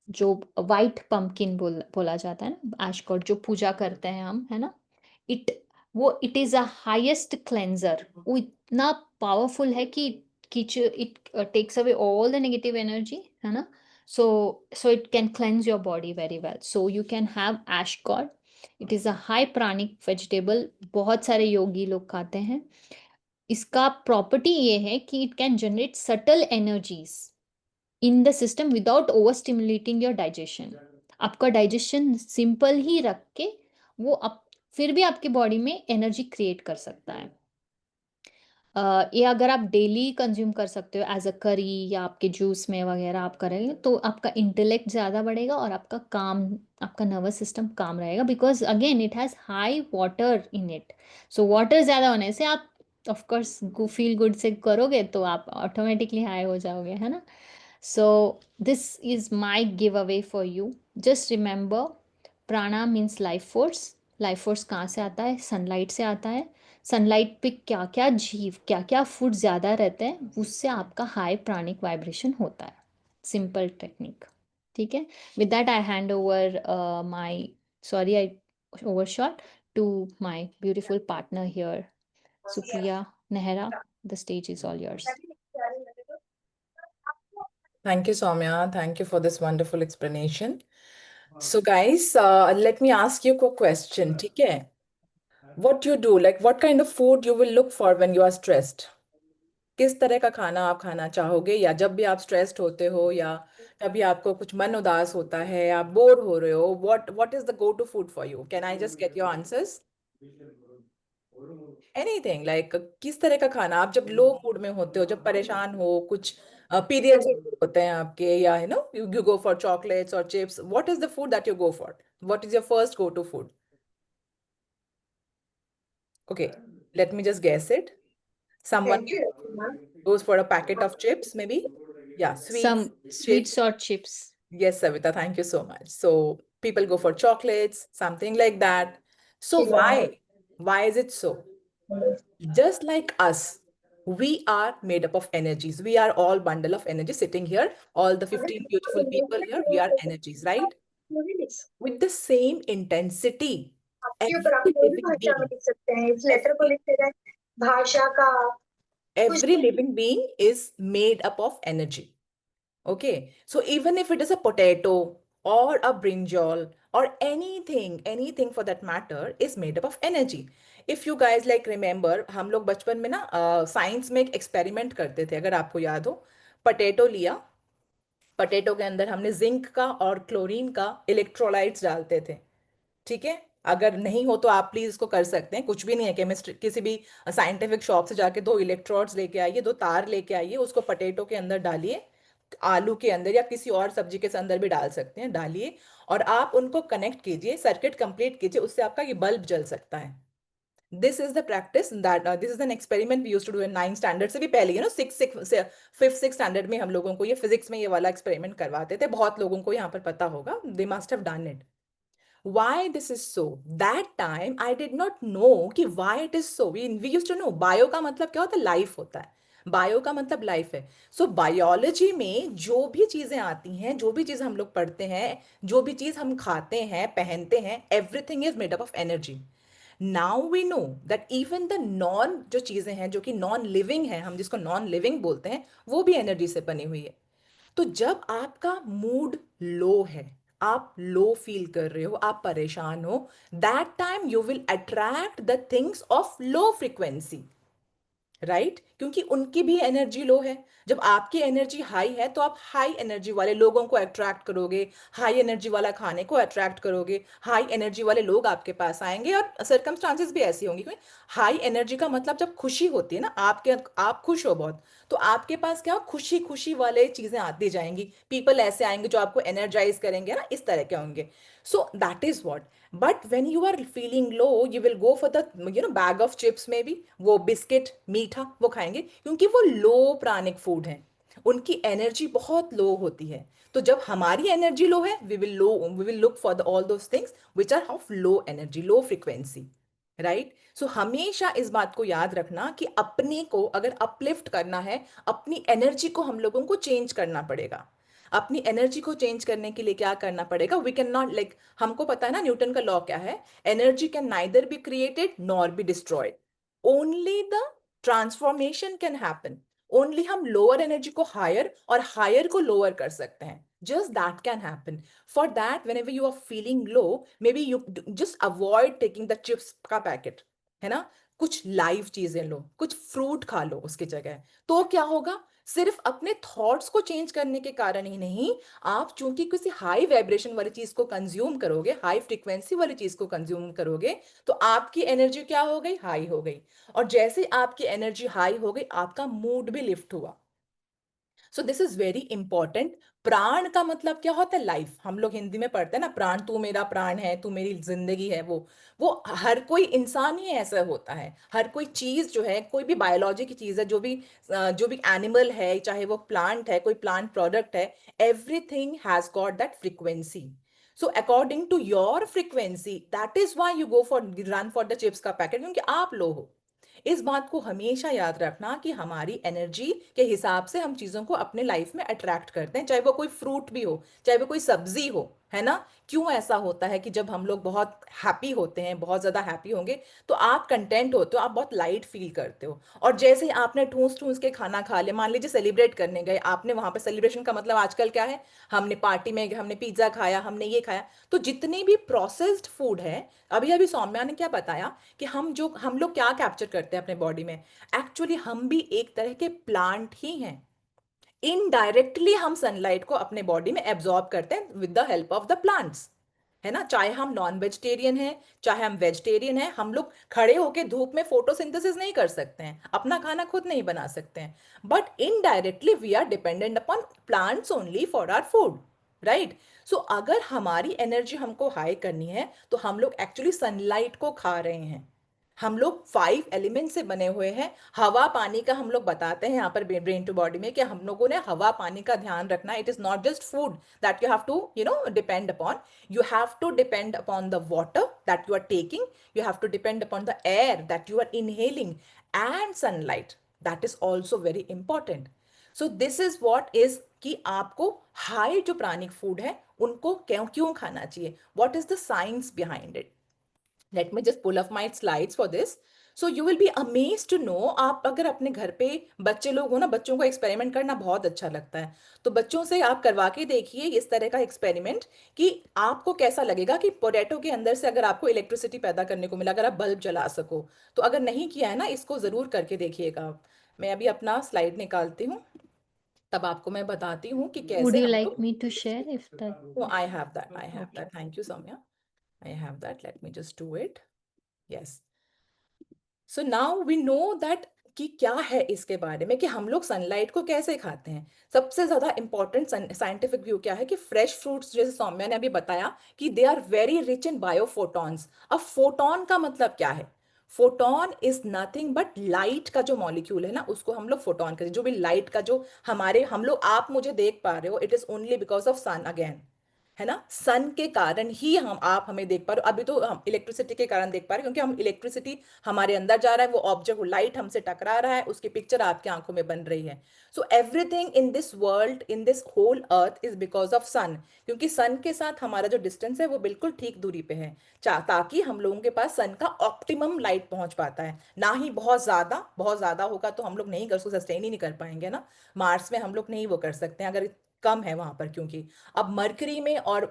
जो वाइट पंपकिन बोला जाता है ना, एश गॉड जो पूजा करते हैं हम, है ना? It it is a highest cleanser. वो इतना पावरफुल है कि it takes away all the negative energy, है ना? So it can cleanse your body very well. So you can have ash gourd, it is a high pranic vegetable, बहुत सारे योगी लोग खाते हैं। इसका प्रॉपर्टी ये है कि it can generate subtle energies in the system without over stimulating your digestion. आपका डाइजेशन सिंपल ही रख के वो फिर भी आपके बॉडी में एनर्जी क्रिएट कर सकता है। ये अगर आप डेली कंज्यूम कर सकते हो एज अ करी या आपके जूस में वगैरह आप करेंगे तो आपका इंटेलेक्ट ज़्यादा बढ़ेगा और आपका नर्वस सिस्टम काम रहेगा, because again it has high water in it. So water ज़्यादा होने से आप ऑफ कोर्स फील गुड से करोगे तो आप ऑटोमेटिकली हाई हो जाओगे, है ना। So this is my give away for you. Just remember, prana means life force. Life force कहाँ से आता है? सनलाइट से आता है। सनलाइट पे क्या क्या जीव, क्या क्या फूड ज़्यादा रहते हैं, उससे आपका हाई प्राणिक वाइब्रेशन होता है। सिंपल टेक्निक, ठीक है। With that I hand over my, sorry I overshot, to my beautiful partner here, Supriya Nehra. The stage is all yours. Thank you, Soumya. Thank you for this wonderful explanation. So, guys, let me ask you a question. ठीक है? What you do, like what kind of food you will look for when you are stressed? किस तरह का खाना आप खाना चाहोगे, या जब भी आप स्ट्रेस्ड होते हो या कभी आपको कुछ मन उदास होता है, आप बोर हो रहे हो, what is the go to food for you? Can I just get your answers? Anything like किस तरह का खाना आप जब लो मूड में होते हो, जब परेशान हो, कुछ पीरियड्स होते हैं आपके, या you know you go for chocolates और chips, what is the food that you go for? What is your first go to food? Okay, let me just guess it. Someone goes for a packet of chips, maybe. Yeah, sweets, Some chips. sweets or chips. Yes, Savita, thank you so much. So people go for chocolates, something like that. So why? Why is it so? Just like us, we are made up of energies. We are all bundle of energy sitting here. All the 15 beautiful people here, we are energies, right? With the same intensity. Every living being, every, भाषा का every living being is made up of energy. Okay, so even if it is a potato or a brinjal or anything for that matter is made up of energy. If you guys like remember, हम लोग बचपन में ना science में एक experiment करते थे, अगर आपको याद हो. पटेटो लिया, पटेटो के अंदर हमने जिंक का और क्लोरीन का इलेक्ट्रोलाइट्स डालते थे. ठीक है, अगर नहीं हो तो आप प्लीज इसको कर सकते हैं, कुछ भी नहीं है. केमिस्ट्री किसी भी साइंटिफिक शॉप से जाके 2 इलेक्ट्रोड्स लेके आइए, 2 तार लेके आइए, उसको पटेटो के अंदर डालिए, आलू के अंदर या किसी और सब्जी के अंदर भी डाल सकते हैं, डालिए और आप उनको कनेक्ट कीजिए, सर्किट कंप्लीट कीजिए, उससे आपका ये बल्ब जल सकता है. This is the practice that this is an experiment we used to do in 9th standard से भी पहले, you know 5th 6th standard में हम लोगों को ये फिजिक्स में ये वाला एक्सपेरिमेंट करवाते थे. बहुत लोगों को यहाँ पर पता होगा, they must have done it. Why this is so? That time I did not know कि why it is so. We used to know bio का मतलब क्या होता है, लाइफ होता है. बायो का मतलब लाइफ है. सो बायोलॉजी में जो भी चीजें आती हैं, जो भी चीज हम लोग पढ़ते हैं, जो भी चीज हम खाते हैं, पहनते हैं, everything is made up of energy. Now we know that even the non जो चीजें हैं जो कि नॉन लिविंग है, हम जिसको नॉन लिविंग बोलते हैं, वो भी एनर्जी से बनी हुई है. तो जब आपका मूड लो है, आप लो फील कर रहे हो, आप परेशान हो, that time you will attract the things of low frequency, right? क्योंकि उनकी भी एनर्जी लो है. जब आपकी एनर्जी हाई है तो आप हाई एनर्जी वाले लोगों को अट्रैक्ट करोगे, हाई एनर्जी वाला खाने को अट्रैक्ट करोगे, हाई एनर्जी वाले लोग आपके पास आएंगे, और सर्कमस्टांसेस भी ऐसी होंगी. क्योंकि हाई एनर्जी का मतलब जब खुशी होती है ना, आप खुश हो बहुत, तो आपके पास क्या हो, खुशी खुशी वाले चीजें आती जाएंगी, पीपल ऐसे आएंगे जो आपको एनर्जाइज करेंगे ना, इस तरह के होंगे. So that is what. But when you are feeling low, you will go for the bag of chips में भी, वो बिस्किट मीठा वो खाएंगे, क्योंकि वो लो प्राणिक फूड है, उनकी एनर्जी बहुत लो होती है. तो जब हमारी एनर्जी लो है, we will look for the all those things which are of low energy, low frequency, right? So हमेशा इस बात को याद रखना कि अपने को अगर अपलिफ्ट करना है, अपनी एनर्जी को हम लोगों को चेंज करना पड़ेगा. अपनी एनर्जी को चेंज करने के लिए क्या करना पड़ेगा? वी कैन नॉट लाइक, हमको पता है ना न्यूटन का लॉ क्या है, energy can neither be created nor be destroyed, only the transformation can happen. Only हम लोअर एनर्जी को हायर और हायर को लोअर कर सकते हैं. Just that can happen. For that, whenever you are feeling low, maybe you just avoid taking the chips का packet, है ना, कुछ लाइव चीजें लो, कुछ फ्रूट खा लो उसकी जगह। तो क्या होगा, सिर्फ अपने थॉट्स को चेंज करने के कारण ही नहीं, आप चूंकि किसी हाई वाइब्रेशन वाली चीज को कंज्यूम करोगे, हाई फ्रीक्वेंसी वाली चीज को कंज्यूम करोगे, तो आपकी एनर्जी क्या हो गई, हाई हो गई। और जैसे आपकी एनर्जी हाई हो गई, आपका मूड भी लिफ्ट हुआ। सो दिस इज वेरी इंपॉर्टेंट। प्राण का मतलब क्या होता है, लाइफ। हम लोग हिंदी में पढ़ते हैं ना, प्राण, तू मेरा प्राण है, तू मेरी जिंदगी है। वो हर कोई इंसान ही ऐसा होता है। हर कोई चीज जो है, कोई भी बायोलॉजी की चीज है, जो भी एनिमल है, चाहे वो प्लांट है, कोई प्लांट प्रोडक्ट है, everything has got that frequency. So according to your frequency, that is why you go for run for the chips का पैकेट, क्योंकि आप लो हो। इस बात को हमेशा याद रखना कि हमारी एनर्जी के हिसाब से हम चीजों को अपने लाइफ में अट्रैक्ट करते हैं, चाहे वो कोई फ्रूट भी हो, चाहे वो कोई सब्जी हो, है ना। क्यों ऐसा होता है कि जब हम लोग बहुत हैप्पी होते हैं, बहुत ज्यादा हैप्पी होंगे, तो आप कंटेंट होते हो, आप बहुत लाइट फील करते हो। और जैसे ही आपने ठूस ठूस के खाना खा लिया, मान लीजिए सेलिब्रेट करने गए आपने, वहां पर सेलिब्रेशन का मतलब आजकल क्या है, हमने पार्टी में हमने पिज्जा खाया, हमने ये खाया। तो जितनी भी प्रोसेस्ड फूड है, अभी अभी सौम्या ने क्या बताया कि हम लोग क्या कैप्चर करते हैं अपने बॉडी में, एक्चुअली हम भी एक तरह के प्लांट ही हैं। इनडायरेक्टली हम सनलाइट को अपने बॉडी में एब्जॉर्ब करते हैं with the help of the plants, है ना। चाहे हम नॉन वेजिटेरियन हैं, चाहे हम वेजिटेरियन हैं, हम लोग खड़े होके धूप में फोटोसिंथेसिस नहीं कर सकते हैं, अपना खाना खुद नहीं बना सकते हैं, but indirectly we are dependent upon plants only for our food, right. So अगर हमारी एनर्जी हमको हाई करनी है, तो हम लोग एक्चुअली सनलाइट को खा रहे हैं। हम लोग 5 एलिमेंट से बने हुए हैं। हवा पानी का हम लोग बताते हैं यहाँ पर ब्रेन टू बॉडी में कि हम लोगों ने हवा पानी का ध्यान रखना। It is not just food that you have to depend upon, you have to depend upon the water that you are taking, you have to depend upon the air that you are inhaling, and sunlight, that is also very important. So this is what is कि आपको high जो प्राणिक food है उनको क्यों क्यों खाना चाहिए, what is the science behind it. Let me just pull up my slides for this. So you will be amazed to know, आप अगर अपने घर पे बच्चे लोग हो ना, बच्चों को एक्सपेरिमेंट करना बहुत अच्छा लगता है, तो बच्चों से आप करवा के देखिए इस तरह का एक्सपेरिमेंट कि आपको कैसा लगेगा कि पोटैटो के अंदर से अगर आपको इलेक्ट्रिसिटी पैदा करने को मिला, अगर आप बल्ब जला सको। तो अगर नहीं किया है ना, इसको जरूर करके देखिएगा आप। मैं अभी अपना स्लाइड निकालती हूँ, तब आपको मैं बताती हूँ कि Would कैसे you हम like लोग। me to share if that? I have that, I have Okay. That, thank you Saumya. I have that, let me just do it. Yes. So now we know that कि क्या है इसके बारे में, कि हम लोग सनलाइट को कैसे खाते हैं। सबसे ज्यादा इंपॉर्टेंट साइंटिफिक व्यू क्या है कि फ्रेश फ्रूट्स, जैसे सौम्या ने अभी बताया कि they are very rich in biophotons. अब फोटोन का मतलब क्या है, photon is nothing but light का जो मॉलिक्यूल है ना, उसको हम लोग फोटोन कहते हैं। जो भी लाइट का जो हमारे, हम लोग, आप मुझे देख पा रहे हो, it is only because of sun again, है ना। सन के कारण ही आप हमें देख पा रहे हो। अभी तो हम इलेक्ट्रिसिटी के कारण देख पा रहे हैं, क्योंकि हम इलेक्ट्रिसिटी हमारे अंदर जा रहा है, वो ऑब्जेक्ट, वो लाइट हमसे टकरा रहा है, उसकी पिक्चर आपकी आंखों में बन रही है। So everything in this world, in this whole earth is because of sun, क्योंकि सन के साथ हमारा जो डिस्टेंस है वो बिल्कुल ठीक दूरी पे है, ताकि हम लोगों के पास सन का ऑप्टिमम लाइट पहुंच पाता है। ना ही बहुत ज्यादा होगा तो हम लोग नहीं कर, उसको सस्टेन ही नहीं कर पाएंगे ना। मार्स में हम लोग नहीं वो कर सकते हैं अगर कम है वहां पर, क्योंकि अब मरकरी में और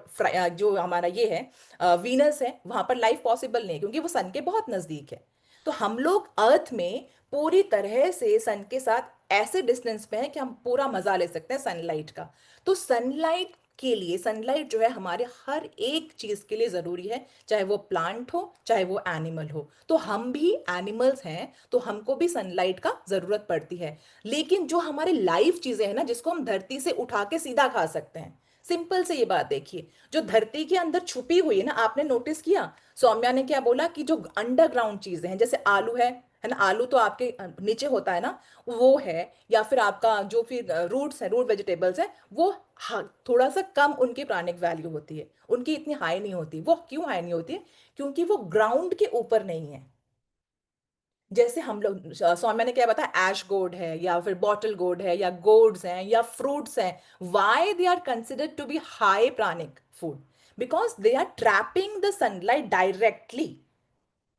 जो हमारा ये है वीनस है, वहां पर लाइफ पॉसिबल नहीं है, क्योंकि वो सन के बहुत नजदीक है। तो हम लोग अर्थ में पूरी तरह से सन के साथ ऐसे डिस्टेंस पे हैं कि हम पूरा मजा ले सकते हैं सनलाइट का। तो सनलाइट के लिए, सनलाइट जो है हमारे हर एक चीज के लिए जरूरी है, चाहे वो प्लांट हो, चाहे वो एनिमल हो। तो हम भी एनिमल्स हैं, तो हमको भी सनलाइट का जरूरत पड़ती है। लेकिन जो हमारे लाइव चीजें हैं ना, जिसको हम धरती से उठा के सीधा खा सकते हैं, सिंपल से ये बात देखिए, जो धरती के अंदर छुपी हुई है ना, आपने नोटिस किया सौम्या ने क्या बोला कि जो अंडरग्राउंड चीजें हैं, जैसे आलू है ना, आलू तो आपके नीचे होता है ना, वो है, या फिर आपका जो फिर रूट्स है, रूट वेजिटेबल्स है, वो थोड़ा सा कम उनकी प्राणिक वैल्यू होती है, उनकी इतनी हाई नहीं होती। वो क्यों हाई नहीं होती है, क्योंकि वो ग्राउंड के ऊपर नहीं है। जैसे हम लोग, सौम्या ने क्या बताया, एश गोर्ड है, या फिर बॉटल गोर्ड है, या गोर्ड्स हैं, या फ्रूट्स हैं। Why they are considered to be high pranic food, because they are trapping the sunlight directly.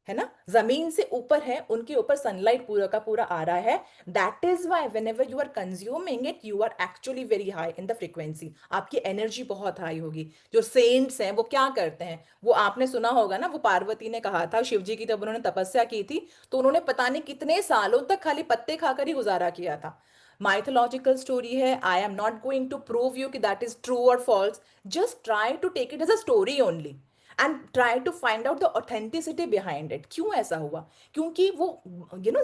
है ना, जमीन से ऊपर है, उनके ऊपर सनलाइट पूरा का पूरा आ रहा है. That is why whenever you are consuming it you are actually very high in the frequency. आपकी एनर्जी बहुत हाई होगी. जो सेंट्स हैं वो क्या करते हैं, वो आपने सुना होगा ना, वो पार्वती ने कहा था शिव जी की, जब उन्होंने तपस्या की थी तो उन्होंने पता नहीं कितने सालों तक खाली पत्ते खाकर ही गुजारा किया था. माइथोलॉजिकल स्टोरी है. I am not going to prove you कि दैट इज ट्रू और false. Just try to take it as a story only and try to find out the authenticity behind it. क्यों ऐसा हुआ? क्योंकि वो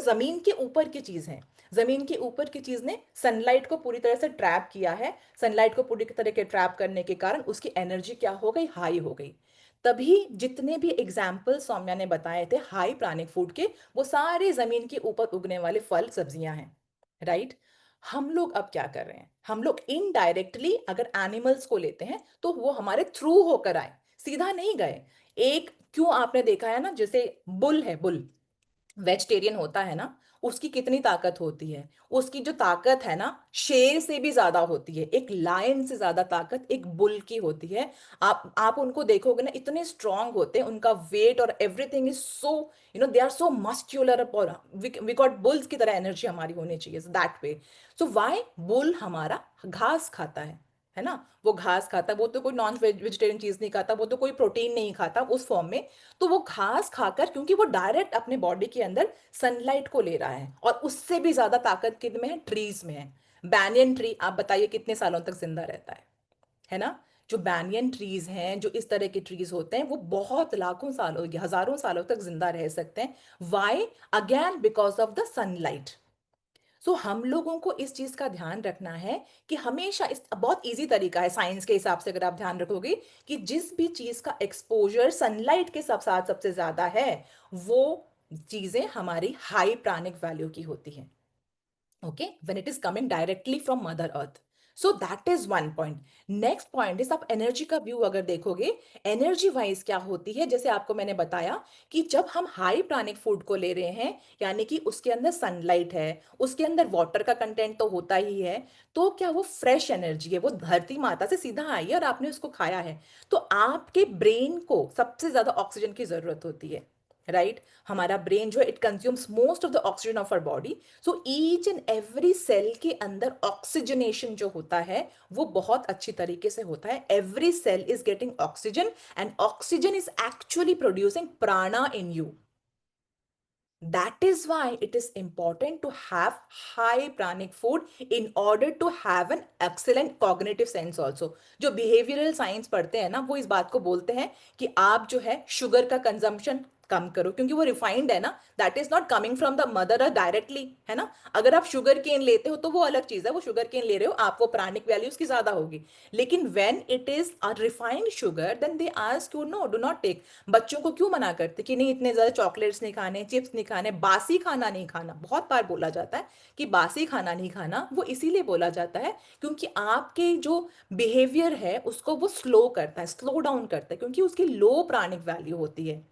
जमीन के ऊपर की चीज है. जमीन के ऊपर की चीज ने सनलाइट को पूरी तरह से ट्रैप किया है. सनलाइट को पूरी तरह के ट्रैप करने के कारण उसकी एनर्जी क्या हो गई, हाई हो गई. तभी जितने भी एग्जाम्पल सौम्या ने बताए थे हाई प्राणिक फूड के, वो सारे जमीन के ऊपर उगने वाले फल सब्जियां हैं. राइट. हम लोग अब क्या कर रहे हैं, हम लोग इनडायरेक्टली अगर एनिमल्स को लेते हैं तो वो हमारे थ्रू होकर आए, सीधा नहीं गए. एक क्यों आपने देखा है ना, जैसे बुल है, बुल वेजिटेरियन होता है ना, उसकी कितनी ताकत होती है. उसकी जो ताकत है ना, शेर से भी ज्यादा होती है. एक लायन से ज्यादा ताकत एक बुल की होती है. आप उनको देखोगे ना, इतने स्ट्रांग होते हैं. उनका वेट और everything is so, they are so muscular. और वी गॉट बुल्स की तरह एनर्जी हमारी होनी चाहिए that way. So why bull हमारा घास खाता है ना, वो घास खाता है. वो तो कोई नॉन वेजिटेरियन चीज नहीं खाता, वो तो कोई प्रोटीन नहीं खाता उस फॉर्म में. तो वो घास खाकर, क्योंकि वो डायरेक्ट अपने बॉडी के अंदर सनलाइट को ले रहा है, और उससे भी ज्यादा ताकत किन में है, ट्रीज में है. बैनियन ट्री आप बताइए कितने सालों तक जिंदा रहता है ना. जो बैनियन ट्रीज हैं, जो इस तरह के ट्रीज होते हैं, वो बहुत लाखों सालों, हजारों सालों तक जिंदा रह सकते हैं. Why? Again because of the sunlight. So हम लोगों को इस चीज का ध्यान रखना है कि हमेशा, इस बहुत इजी तरीका है साइंस के हिसाब से, अगर आप ध्यान रखोगे कि जिस भी चीज का एक्सपोजर सनलाइट के साथ सबसे ज्यादा है, वो चीजें हमारी हाई प्राणिक वैल्यू की होती है. okay, when it is coming directly from mother earth. So that is one point. Next point is, आप एनर्जी का व्यू अगर देखोगे, एनर्जी वाइज क्या होती है, जैसे आपको मैंने बताया कि जब हम हाई प्राणिक फूड को ले रहे हैं, यानी कि उसके अंदर सनलाइट है, उसके अंदर वाटर का कंटेंट तो होता ही है, तो क्या वो फ्रेश एनर्जी है, वो धरती माता से सीधा आई है और आपने उसको खाया है. तो आपके ब्रेन को सबसे ज्यादा ऑक्सीजन की जरूरत होती है. राइट. हमारा ब्रेन जो है, it consumes most of the oxygen of our body. So each and every cell के अंदर ऑक्सीजनेशन जो होता है वो बहुत अच्छी तरीके से होता है. Every cell is getting oxygen, and oxygen is actually producing prana in you. That is why it is important to have high pranic food in order to have an excellent cognitive sense also. जो behavioral science पढ़ते हैं ना, वो इस बात को बोलते हैं कि आप जो है शुगर का कंजम्पशन कम करो, क्योंकि वो रिफाइंड है ना, that is not coming from the mother directly, है ना. अगर आप शुगर केन लेते हो तो वो अलग चीज है, वो शुगर केन ले रहे हो, आपको प्राणिक वैल्यू उसकी ज्यादा होगी. लेकिन when it is a refined sugar, then they ask you no, do not take. बच्चों को क्यों मना करते कि नहीं, इतने ज्यादा चॉकलेट्स नहीं खाने, चिप्स नहीं खाने, बासी खाना नहीं खाना. बहुत बार बोला जाता है कि बासी खाना नहीं खाना. वो इसीलिए बोला जाता है क्योंकि आपके जो बिहेवियर है उसको वो स्लो करता है, स्लो डाउन करता है, क्योंकि उसकी लो प्राणिक वैल्यू होती है.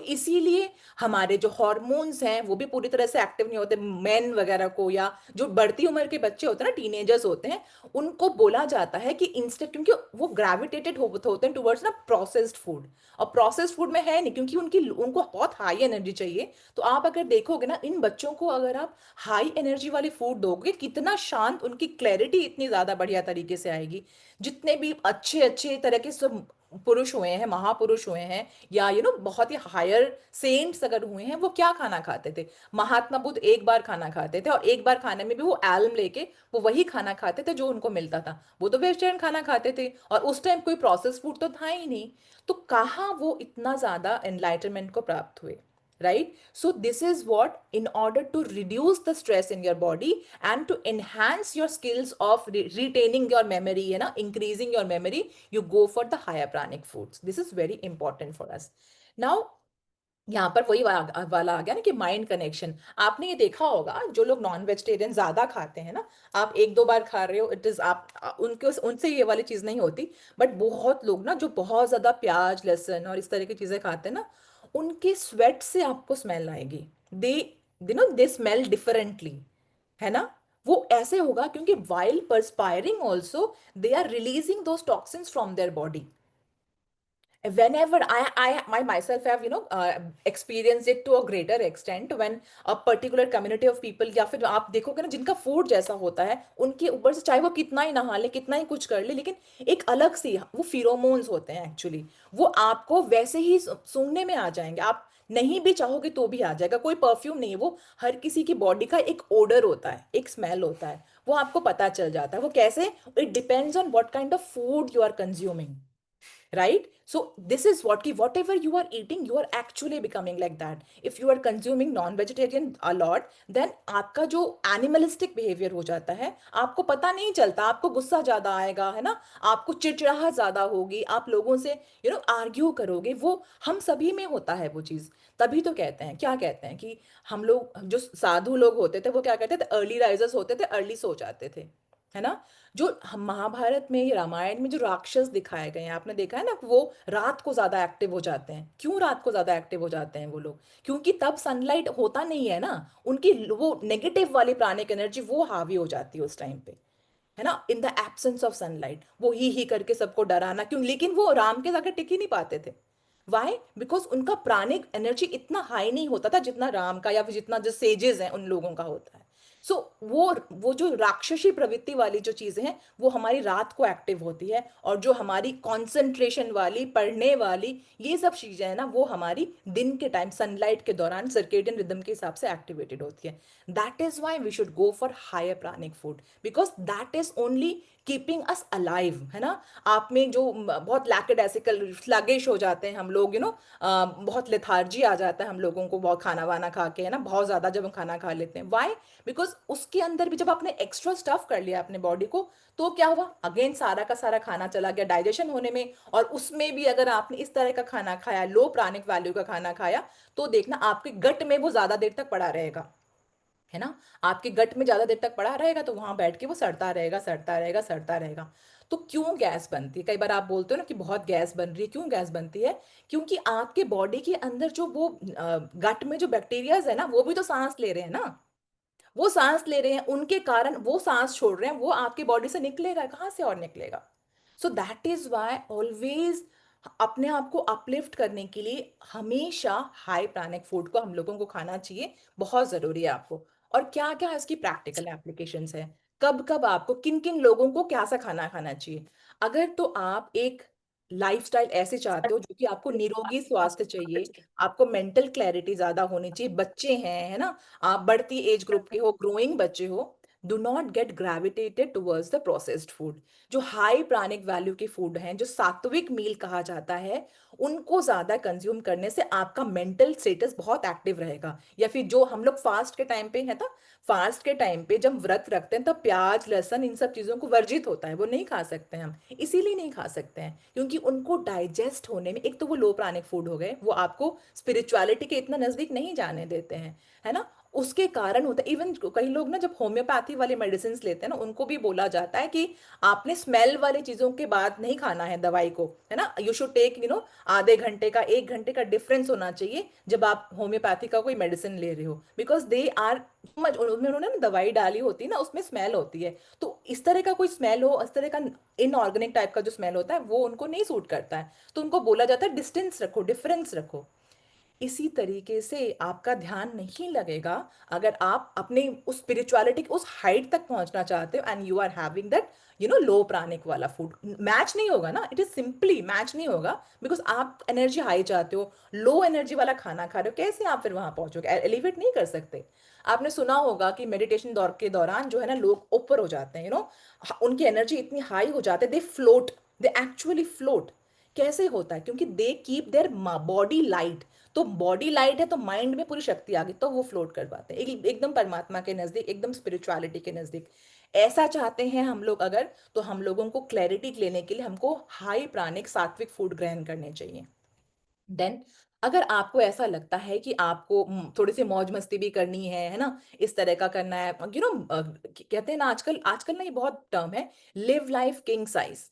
इसीलिए हमारे जो हॉर्मोन्स हैं वो भी पूरी तरह से एक्टिव नहीं होते. मेन वगैरह को, या जो बढ़ती उम्र के बच्चे होते हैं ना, टीनेजर्स होते हैं, उनको बोला जाता है कि इंस्टेंट, क्योंकि वो ग्रेविटेटेड होते हैं टुवर्ड्स ना प्रोसेस्ड फूड. और प्रोसेस्ड फूड में है नहीं, क्योंकि उनको बहुत हाई एनर्जी चाहिए. तो आप अगर देखोगे ना, इन बच्चों को अगर आप हाई एनर्जी वाली फूड दोगे, कितना शांत, उनकी क्लैरिटी इतनी ज्यादा बढ़िया तरीके से आएगी. जितने भी अच्छे अच्छे तरह के सब पुरुष हुए हैं, महापुरुष हुए हैं, या बहुत ही हायर सेंट्स अगर हुए हैं, वो क्या खाना खाते थे? महात्मा बुद्ध एक बार खाना खाते थे, और एक बार खाने में भी वो एल्म लेके वो वही खाना खाते थे जो उनको मिलता था. वो तो वेजिटेरियन खाना खाते थे, और उस टाइम कोई प्रोसेस फूड तो था ही नहीं. तो कहाँ वो इतना ज्यादा एनलाइटनमेंट को प्राप्त हुए? right. So this is what, in order to reduce the stress in your body and to enhance your skills of retaining your memory, increasing your memory, you go for the higher pranic foods. This is very important for us. Now यहाँ पर वही वाला आ गया ना कि mind connection. आपने ये देखा होगा, जो लोग नॉन वेजिटेरियन ज्यादा खाते हैं ना, आप एक दो बार खा रहे हो, इट इज आप उनके उनसे ये वाली चीज नहीं होती. बट बहुत लोग ना जो बहुत ज्यादा प्याज लहसुन और इस तरह की चीजें खाते हैं ना, उनके स्वेट से आपको स्मेल आएगी. दे दे स्मेल डिफरेंटली, है ना. वो ऐसे होगा क्योंकि while perspiring also they are releasing those toxins from their body. whenever I myself have experienced it to a greater extent when a particular community of people, या फिर आप देखोगे ना जिनका फूड जैसा होता है उनके ऊपर से चाहे वो कितना ही नहा ले कितना ही कुछ कर ले, लेकिन एक अलग सी वो फिरोमोन्स होते हैं एक्चुअली, वो आपको वैसे ही सूंघने में आ जाएंगे, आप नहीं भी चाहोगे तो भी आ जाएगा। कोई परफ्यूम नहीं है वो, हर किसी की बॉडी का एक ओडर होता है, एक स्मेल होता है, वो आपको पता चल जाता है। वो कैसे? It depends on what kind of food you are consuming, right? So this is what whatever you are eating, you are actually becoming like that. If you are consuming non-vegetarian a lot, then आपका जो animalistic behavior हो जाता है, आपको पता नहीं चलता, आपको गुस्सा ज्यादा आएगा, है ना, आपको चिड़चिड़ाहट ज्यादा होगी, आप लोगों से आर्ग्यू करोगे, वो हम सभी में होता है वो चीज। तभी तो कहते हैं, क्या कहते हैं कि हम लोग जो साधु लोग होते थे वो क्या कहते थे, अर्ली राइजर्स होते थे, अर्ली सो जाते थे, है ना। जो हम महाभारत में या रामायण में जो राक्षस दिखाए गए हैं, आपने देखा है ना, वो रात को ज्यादा एक्टिव हो जाते हैं। क्यों रात को ज्यादा एक्टिव हो जाते हैं वो लोग? क्योंकि तब सनलाइट होता नहीं है ना, उनकी वो नेगेटिव वाली प्राणिक एनर्जी वो हावी हो जाती है उस टाइम पे, है ना, in the absence of sunlight. वो ही करके सबको डराना क्यों, लेकिन वो राम के जाकर टिक ही नहीं पाते थे। वाई? बिकॉज उनका प्राणिक एनर्जी इतना हाई नहीं होता था जितना राम का या फिर जितना जो सेजेस हैं उन लोगों का होता है। सो वो जो राक्षसी प्रवृत्ति वाली जो चीजें हैं वो हमारी रात को एक्टिव होती है, और जो हमारी कंसंट्रेशन वाली, पढ़ने वाली, ये सब चीजें हैं ना, वो हमारी दिन के टाइम सनलाइट के दौरान सर्केडियन रिदम के हिसाब से एक्टिवेटेड होती है। That is why we should go for higher pranic food, because that is only keeping us alive, है ना। आप में जो बहुत लैकेडाइसिकल स्लगिश हो जाते हैं हम लोग, बहुत लेथार्जी आ जाता है हम लोगों को बहुत खाना वाना खा के, है ना, बहुत ज्यादा जब हम खाना खा लेते हैं। वाई? बिकॉज उसके अंदर भी जब आपने एक्स्ट्रा स्टफ कर लिया अपने बॉडी को, तो क्या हुआ, अगेन सारा का सारा खाना चला गया डाइजेशन होने में, और उसमें भी अगर आपने इस तरह का खाना खाया, लो प्राणिक वैल्यू का खाना खाया, तो देखना आपके गट में वो ज्यादा देर तक पड़ा रहेगा, है ना। आपके गट में ज्यादा देर तक पड़ा रहेगा तो वहां बैठ के वो सड़ता रहेगा, सड़ता रहेगा, सड़ता रहेगा। तो क्यों गैस बनती है? कई बार आप बोलते हो ना कि बहुत गैस बन रही है, क्यों गैस बनती है? क्योंकि आपके बॉडी के अंदर जो वो गट में जो बैक्टीरियाज है ना, वो भी तो सांस ले रहे हैं ना, वो सांस ले रहे हैं, उनके कारण वो सांस छोड़ रहे हैं, वो आपकी बॉडी से निकलेगा कहाँ से और निकलेगा? सो दैट इज वाई ऑलवेज अपने आप को अपलिफ्ट करने के लिए हमेशा हाई प्राणिक फूड को हम लोगों को खाना चाहिए, बहुत जरूरी है आपको। और क्या क्या इसकी प्रैक्टिकल एप्लीकेशंस है, कब कब आपको किन किन लोगों को क्या सा खाना खाना चाहिए। अगर तो आप एक लाइफस्टाइल ऐसे चाहते हो जो कि आपको निरोगी स्वास्थ्य चाहिए, आपको मेंटल क्लैरिटी ज्यादा होनी चाहिए, बच्चे हैं, है ना, आप बढ़ती एज ग्रुप के हो, ग्रोइंग बच्चे हो, do not gate gravitated towards the processed food. जो हाई प्राणिक वैल्यू के फूड हैं, जो सात्विक मील कहा जाता है, उनको ज्यादा कंज्यूम करने से आपका मेंटल स्टेटस बहुत एक्टिव रहेगा। या फिर जो हम लोग फास्ट के टाइम पे है था, फास्ट के टाइम पे जब व्रत रखते हैं तब प्याज लहसुन इन सब चीजों को वर्जित होता है, वो नहीं खा सकते हैं हम। इसीलिए नहीं खा सकते हैं क्योंकि उनको डाइजेस्ट होने में, एक तो वो लो प्राणिक फूड हो गए, वो आपको स्पिरिचुअलिटी के इतना नजदीक नहीं जाने देते हैं, है ना। उसके कारण होता है, इवन कई लोग ना जब होम्योपैथी वाले मेडिसिन लेते हैं ना, उनको भी बोला जाता है कि आपने स्मेल वाली चीजों के बाद नहीं खाना है दवाई को, है ना। यू शुड टेक आधे घंटे का, एक घंटे का डिफरेंस होना चाहिए जब आप होम्योपैथी का कोई मेडिसिन ले रहे हो, बिकॉज दे आर मच, उनमें उन्होंने ना दवाई डाली होती है ना, उसमें स्मेल होती है। तो इस तरह का कोई स्मेल हो, इस तरह का इनऑर्गेनिक टाइप का जो स्मेल होता है, वो उनको नहीं सूट करता है। तो उनको बोला जाता है डिस्टेंस रखो, डिफरेंस रखो। इसी तरीके से आपका ध्यान नहीं लगेगा अगर आप अपने उस स्पिरिचुअलिटी उस हाइट तक पहुंचना चाहते हो, and you are having that low pranic वाला फूड। मैच नहीं होगा ना, इट इज सिंपली मैच नहीं होगा, बिकॉज आप एनर्जी हाई चाहते हो, लो एनर्जी वाला खाना खा रहे हो, कैसे आप फिर वहां पहुंचोगे? एलिवेट नहीं कर सकते। आपने सुना होगा कि मेडिटेशन दौर के दौरान जो है ना, लोग ऊपर हो जाते हैं, उनकी एनर्जी इतनी हाई हो जाते हैं, दे फ्लोट, दे एक्चुअली फ्लोट। कैसे होता है? क्योंकि they keep their body light. तो बॉडी लाइट है तो माइंड में पूरी शक्ति आ गई, तो वो फ्लोट कर पाते हैं एकदम परमात्मा के नजदीक, एकदम स्पिरिचुअलिटी के नजदीक। ऐसा चाहते हैं हम लोग अगर, तो हम लोगों को क्लैरिटी लेने के लिए हमको हाई प्राणिक सात्विक फूड ग्रहण करने चाहिए। देन अगर आपको ऐसा लगता है कि आपको थोड़ी सी मौज मस्ती भी करनी है ना, इस तरह का करना है, कहते हैं ना, आजकल आजकल ना ये बहुत टर्म है, लिव लाइफ किंग साइज।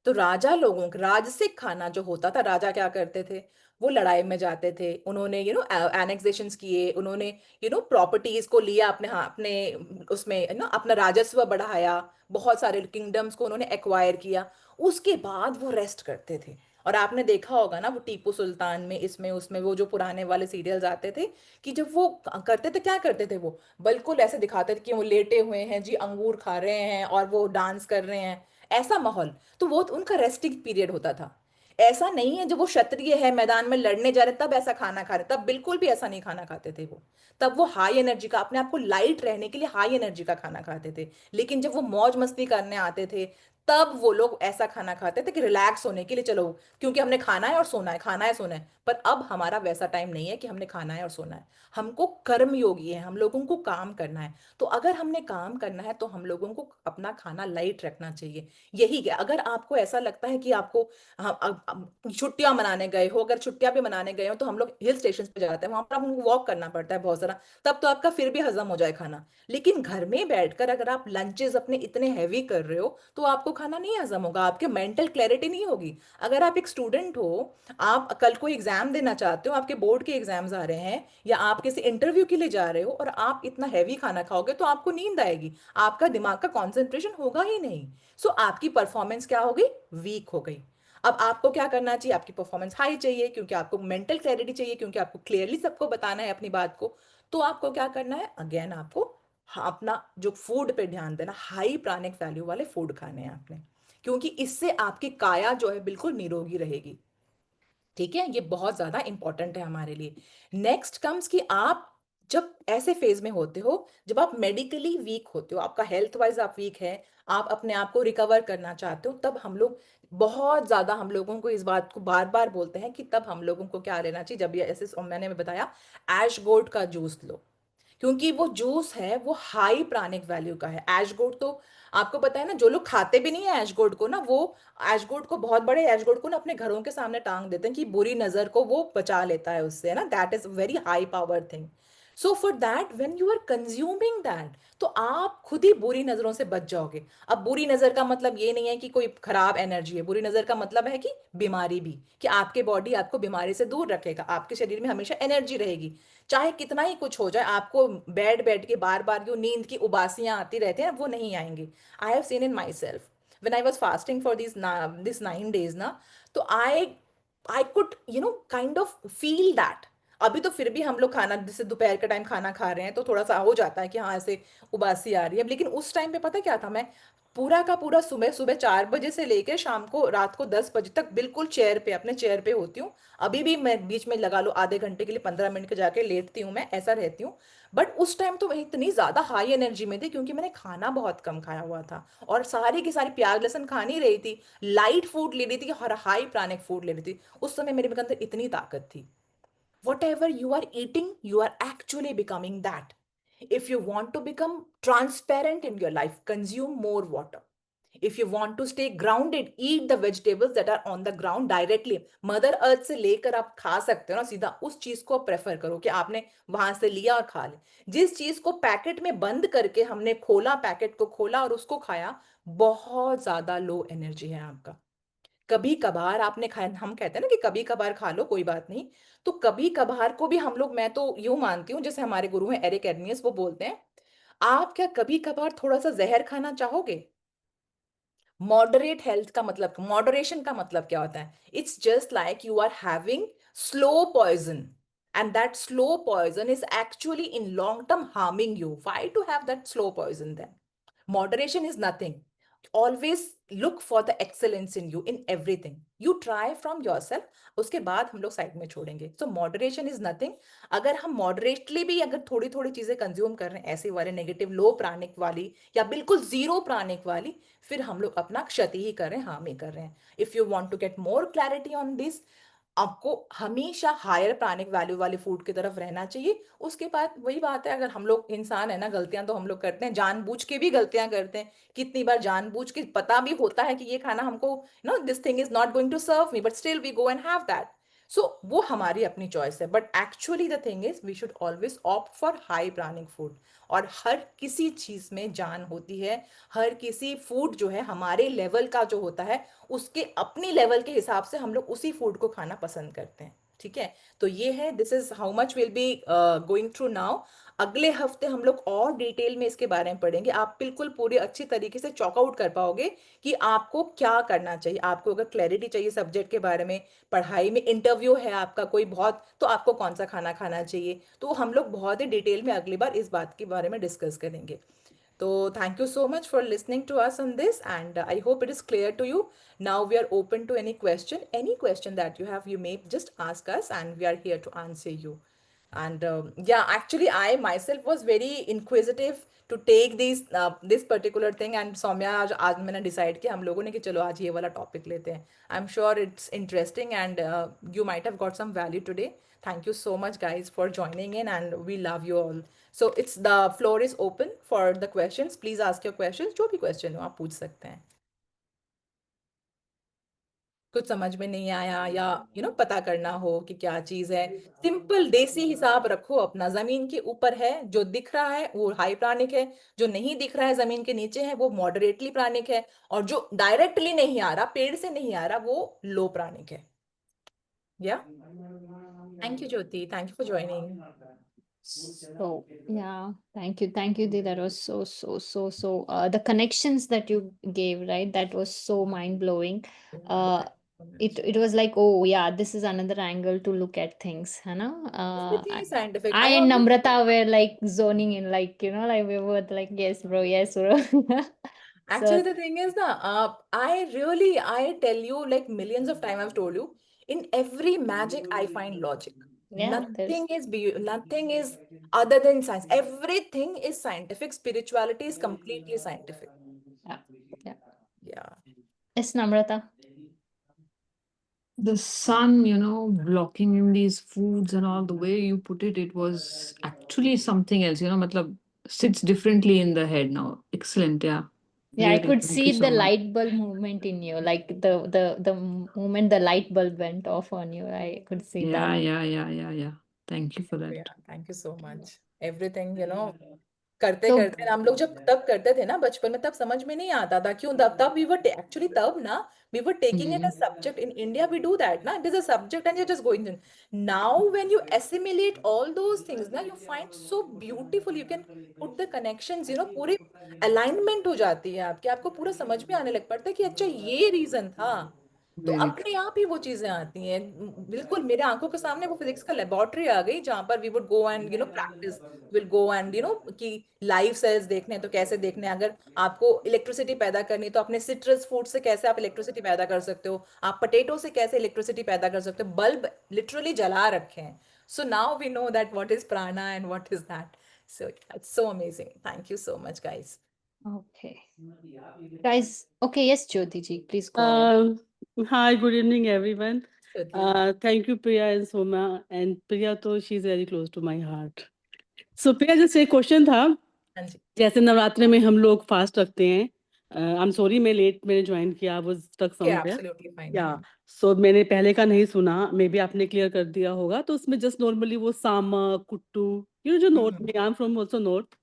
तो राजा लोगों का राजसिक खाना जो होता था, राजा क्या करते थे, वो लड़ाई में जाते थे, उन्होंने एनेक्सेशंस किए, उन्होंने प्रॉपर्टीज को लिया अपने, हाँ, अपने उसमें अपना राजस्व बढ़ाया, बहुत सारे किंगडम्स को उन्होंने एक्वायर किया। उसके बाद वो रेस्ट करते थे, और आपने देखा होगा ना वो टीपू सुल्तान में, इसमें उसमें, वो जो पुराने वाले सीरियल्स आते थे, कि जब वो करते थे, क्या करते थे वो, बिल्कुल ऐसे दिखाते थे कि वो लेटे हुए हैं जी, अंगूर खा रहे हैं और वो डांस कर रहे हैं, ऐसा माहौल। तो वो उनका रेस्टिंग पीरियड होता था। ऐसा नहीं है जब वो क्षत्रिय है, मैदान में लड़ने जा रहे तब ऐसा खाना खा रहे, तब बिल्कुल भी ऐसा नहीं खाना खाते थे वो। तब वो हाई एनर्जी का, अपने आप को लाइट रहने के लिए हाई एनर्जी का खाना खाते थे। लेकिन जब वो मौज मस्ती करने आते थे, तब वो लोग ऐसा खाना खाते थे कि रिलैक्स होने के लिए, चलो क्योंकि हमने खाना है और सोना है, खाना है सोना है। पर अब हमारा वैसा टाइम नहीं है कि हमने खाना है और सोना है। हमको कर्म योगी है, हम लोगों को काम करना है। तो अगर हमने काम करना है तो हम लोगों को अपना खाना लाइट रखना चाहिए। यही है, अगर आपको ऐसा लगता है कि आपको, हाँ, अब छुट्टियां मनाने गए हो, अगर छुट्टियां भी मनाने गए हो तो हम लोग हिल स्टेशन पे जाते हैं, वहां पर हमको वॉक करना पड़ता है बहुत सारा, तब तो आपका फिर भी हजम हो जाए खाना। लेकिन घर में बैठकर अगर आप लंचेस अपने इतने हैवी कर रहे हो तो आपको खाना नहीं हजम होगा, आपके मेंटल क्लैरिटी नहीं होगी। अगर आप एक स्टूडेंट हो, आप कल को एग्जाम देना चाहते हो, आपके बोर्ड के एग्जाम्स आ रहे हैं, या आप किसी इंटरव्यू के लिए जा रहे हो, और आप इतना हैवी खाना खाओगे तो आपको नींद आएगी, आपका दिमाग का कंसंट्रेशन होगा ही नहीं। सो आपकी परफॉर्मेंस क्या हो गई, वीक हो गई। अब आपको क्या करना चाहिए, आपकी परफॉर्मेंस हाई चाहिए, क्योंकि आपको मेंटल क्लैरिटी चाहिए, क्योंकि आपको क्लियरली सबको बताना है अपनी बात को। तो आपको क्या करना है, अगेन आपको अपना जो फूड पे ध्यान देना, हाई प्राणिक वैल्यू वाले फूड खाने हैं आपने, क्योंकि इससे आपकी काया जो है बिल्कुल निरोगी रहेगी। ठीक है, ये बहुत ज्यादा इंपॉर्टेंट है हमारे लिए। नेक्स्ट कम्स कि आप जब ऐसे फेज में होते हो, जब आप मेडिकली वीक होते हो, आपका हेल्थ वाइज आप वीक है, आप अपने आप को रिकवर करना चाहते हो, तब हम लोग बहुत ज्यादा, हम लोगों को इस बात को बार बार बोलते हैं कि तब हम लोगों को क्या लेना चाहिए, जब ये ऐसे मैंने बताया, ऐश गोट का जूस लो, क्योंकि वो जूस है वो हाई प्राणिक वैल्यू का है। एशगोट तो आपको पता है ना, जो लोग खाते भी नहीं है एशगोट को ना, वो एशगोट को, बहुत बड़े एशगोट को ना अपने घरों के सामने टांग देते हैं कि बुरी नजर को वो बचा लेता है उससे, है ना, that is very high power thing. So for that when you are consuming that, तो आप खुद ही बुरी नजरों से बच जाओगे। अब बुरी नजर का मतलब ये नहीं है कि कोई खराब एनर्जी है, बुरी नजर का मतलब है कि बीमारी भी, कि आपके बॉडी आपको बीमारी से दूर रखेगा, आपके शरीर में हमेशा एनर्जी रहेगी। चाहे कितना ही कुछ हो जाए, आपको बैठ बैठ के बार बार जो नींद की उबासियां आती रहती हैं वो नहीं आएंगी। I have seen in my self when I was fasting for this 9 days ना, तो I could kind of feel that. अभी तो फिर भी हम लोग खाना, जैसे दोपहर का टाइम खाना खा रहे हैं तो थोड़ा सा हो जाता है कि हाँ ऐसे उबासी आ रही है, लेकिन उस टाइम पे पता क्या था, मैं पूरा का पूरा सुबह सुबह 4 बजे से लेकर शाम को रात को 10 बजे तक बिल्कुल चेयर पे, अपने चेयर पे होती हूँ। अभी भी मैं बीच में लगा लो आधे घंटे के लिए, 15 मिनट के जाके लेटती हूँ, मैं ऐसा रहती हूँ। बट उस टाइम तो मैं इतनी ज्यादा हाई एनर्जी में थी, क्योंकि मैंने खाना बहुत कम खाया हुआ था, और सारी की सारी प्याज लहसुन खा नहीं रही थी, लाइट फूड ले रही थी और हाई प्राणिक फूड ले रही थी। उस समय मेरे अंदर इतनी ताकत थी। Whatever you are eating, you are actually becoming that. If you want to become transparent in your life, consume more water. If you want to stay grounded, eat the vegetables that are on the ground directly. Mother earth से लेकर आप खा सकते हो ना सीधा, उस चीज को प्रेफर करो कि आपने वहां से लिया और खा ले। जिस चीज को पैकेट में बंद करके हमने खोला, पैकेट को खोला और उसको खाया, बहुत ज्यादा लो एनर्जी है आपका। कभी कभार आपने खाया, हम कहते हैं ना कि कभी कभार खा लो कोई बात नहीं, तो कभी कभार को भी हम लोग, मैं तो यूं मानती हूँ, जैसे हमारे गुरु हैं एरिक एडमियस, वो बोलते हैं, आप क्या कभी कभार थोड़ा सा जहर खाना चाहोगे? मॉडरेट हेल्थ का मतलब, मॉडरेशन का मतलब क्या होता है, it's just like you are having slow poison, and that slow poison is actually in long term harming you. Why to have that slow poison then? Moderation is nothing. Always look for the excellence in you, in everything you try from yourself, उसके बाद हम लोग side में छोड़ेंगे। So moderation is nothing. अगर हम moderately भी अगर थोड़ी थोड़ी चीजें कंज्यूम कर रहे हैं, ऐसे वाले नेगेटिव लो प्राणिक वाली या बिल्कुल जीरो प्राणिक वाली, फिर हम लोग अपना क्षति ही कर रहे हैं, हार्म ही कर रहे हैं। If you want to get more clarity on this, आपको हमेशा हायर प्राणिक वैल्यू वाले फूड की तरफ रहना चाहिए। उसके बाद वही बात है, अगर हम लोग इंसान है ना, गलतियां तो हम लोग करते हैं, जानबूझ के भी गलतियां करते हैं। कितनी बार जानबूझ के पता भी होता है कि ये खाना हमको, this thing is not going to serve me, but still we go and have that. So वो हमारी अपनी चॉइस है, but actually the thing is we should always opt for high pranic food. और हर किसी चीज में जान होती है, हर किसी फूड जो है हमारे लेवल का जो होता है, उसके अपनी लेवल के हिसाब से हम लोग उसी फूड को खाना पसंद करते हैं। ठीक है, तो ये है, this is how much will be going through now. अगले हफ्ते हम लोग और डिटेल में इसके बारे में पढ़ेंगे, आप बिल्कुल पूरी अच्छी तरीके से चॉक आउट कर पाओगे कि आपको क्या करना चाहिए। आपको अगर क्लैरिटी चाहिए सब्जेक्ट के बारे में, पढ़ाई में इंटरव्यू है आपका कोई बहुत, तो आपको कौन सा खाना खाना चाहिए, तो हम लोग बहुत ही डिटेल में अगली बार इस बात के बारे में डिस्कस करेंगे। So thank you so much for listening to us on this, and I hope it is clear to you. Now we are open to any question that you have, you may just ask us, and we are here to answer you. And yeah, actually, I myself was very inquisitive to take this particular thing, and Soumya, आज मैंने decide किया हम लोगों ने कि चलो आज ये वाला topic लेते हैं. I'm sure it's interesting, and you might have got some value today. Thank you so much, guys, for joining in, and we love you all. So it's the floor is open for the questions. Please ask your questions. जो भी question हो आप पूछ सकते हैं। कुछ समझ में नहीं आया या पता करना हो कि क्या चीज है, सिंपल देसी हिसाब रखो अपना। जमीन के ऊपर है जो दिख रहा है वो हाई प्राणिक है, जो नहीं दिख रहा है जमीन के नीचे है वो मॉडरेटली प्राणिक है, और जो डायरेक्टली नहीं आ रहा, पेड़ से नहीं आ रहा, वो लो प्राणिक है। या thank you Jyoti, thank you for joining. So yeah, thank you, Dee. That was so. The connections that you gave, right? That was so mind blowing. It was like, oh yeah, this is another angle to look at things, है ना? Everything is scientific. I I and always Namrata were like zoning in, like like we were like, yes, bro, yes, bro. So Actually, the thing is, I tell you, like millions of times I've told you, in every magic I find logic. yeah, there's Nothing is other than science. Everything is scientific. Spirituality is completely scientific. yeah, yeah. Yeah. Yes, Namrata. The sun, blocking in these foods and all, the way you put it, it was actually something else, matlab, sits differently in the head now. Excellent, yeah. Yeah, I Really, could thank you see so the much. light bulb movement in you, like the moment the light bulb went off on you. I could see that. Yeah. Thank you for Yeah, that. thank you so much. Everything, करते So करते हम लोग जब तब करते थे ना बचपन में, तब समझ में नहीं आता था क्यों। तब तब वी वर एक्चुअली, तब ना we were taking it a subject. In India we do that ना, it is a subject and you just going in. Now when you assimilate all those things ना, you find so beautiful, you can put the connections, पूरी alignment हो जाती है आपकी, आपको पूरा समझ में आने लग पड़ता है कि अच्छा ये रीजन था। तो Very अपने आप ही वो चीजें आती हैं। बिल्कुल मेरे आंखों के सामने वो फिजिक्स का लेबोरेटरी आ गई, जहां पर we would go and practice, will go and कि लाइव सेल्स देखने हैं तो कैसे देखने हैं, अगर आपको इलेक्ट्रिसिटी पैदा करनी है तो अपने सिट्रस फूड से कैसे आप इलेक्ट्रिसिटी पैदा कर सकते हो, आप पोटैटो से कैसे इलेक्ट्रिसिटी पैदा कर सकते हो, बल्ब लिटरली जला रखे हैं। So now we know that what is prana and what is that. So it's so amazing, thank you so much guys. okay, guys. Okay, yes, Jyoti ji, please go ahead. Hi, good evening, everyone. Shruti, Thank you, Priya and Soma. And Priya, तो she's very close to my heart. So, Priya, जैसे एक question था, हाँ जी, जैसे नवरात्रि में हम लोग fast रखते हैं। आई एम सॉरी, मैं लेट मैंने ज्वाइन किया, I was stuck somewhere. Absolutely fine. Yeah so मैंने पहले का नहीं सुना, मे बी आपने क्लियर कर दिया होगा। तो उसमें जस्ट नॉर्मली वो सामा कुट्टू, जो नॉर्थ में, I am from also north.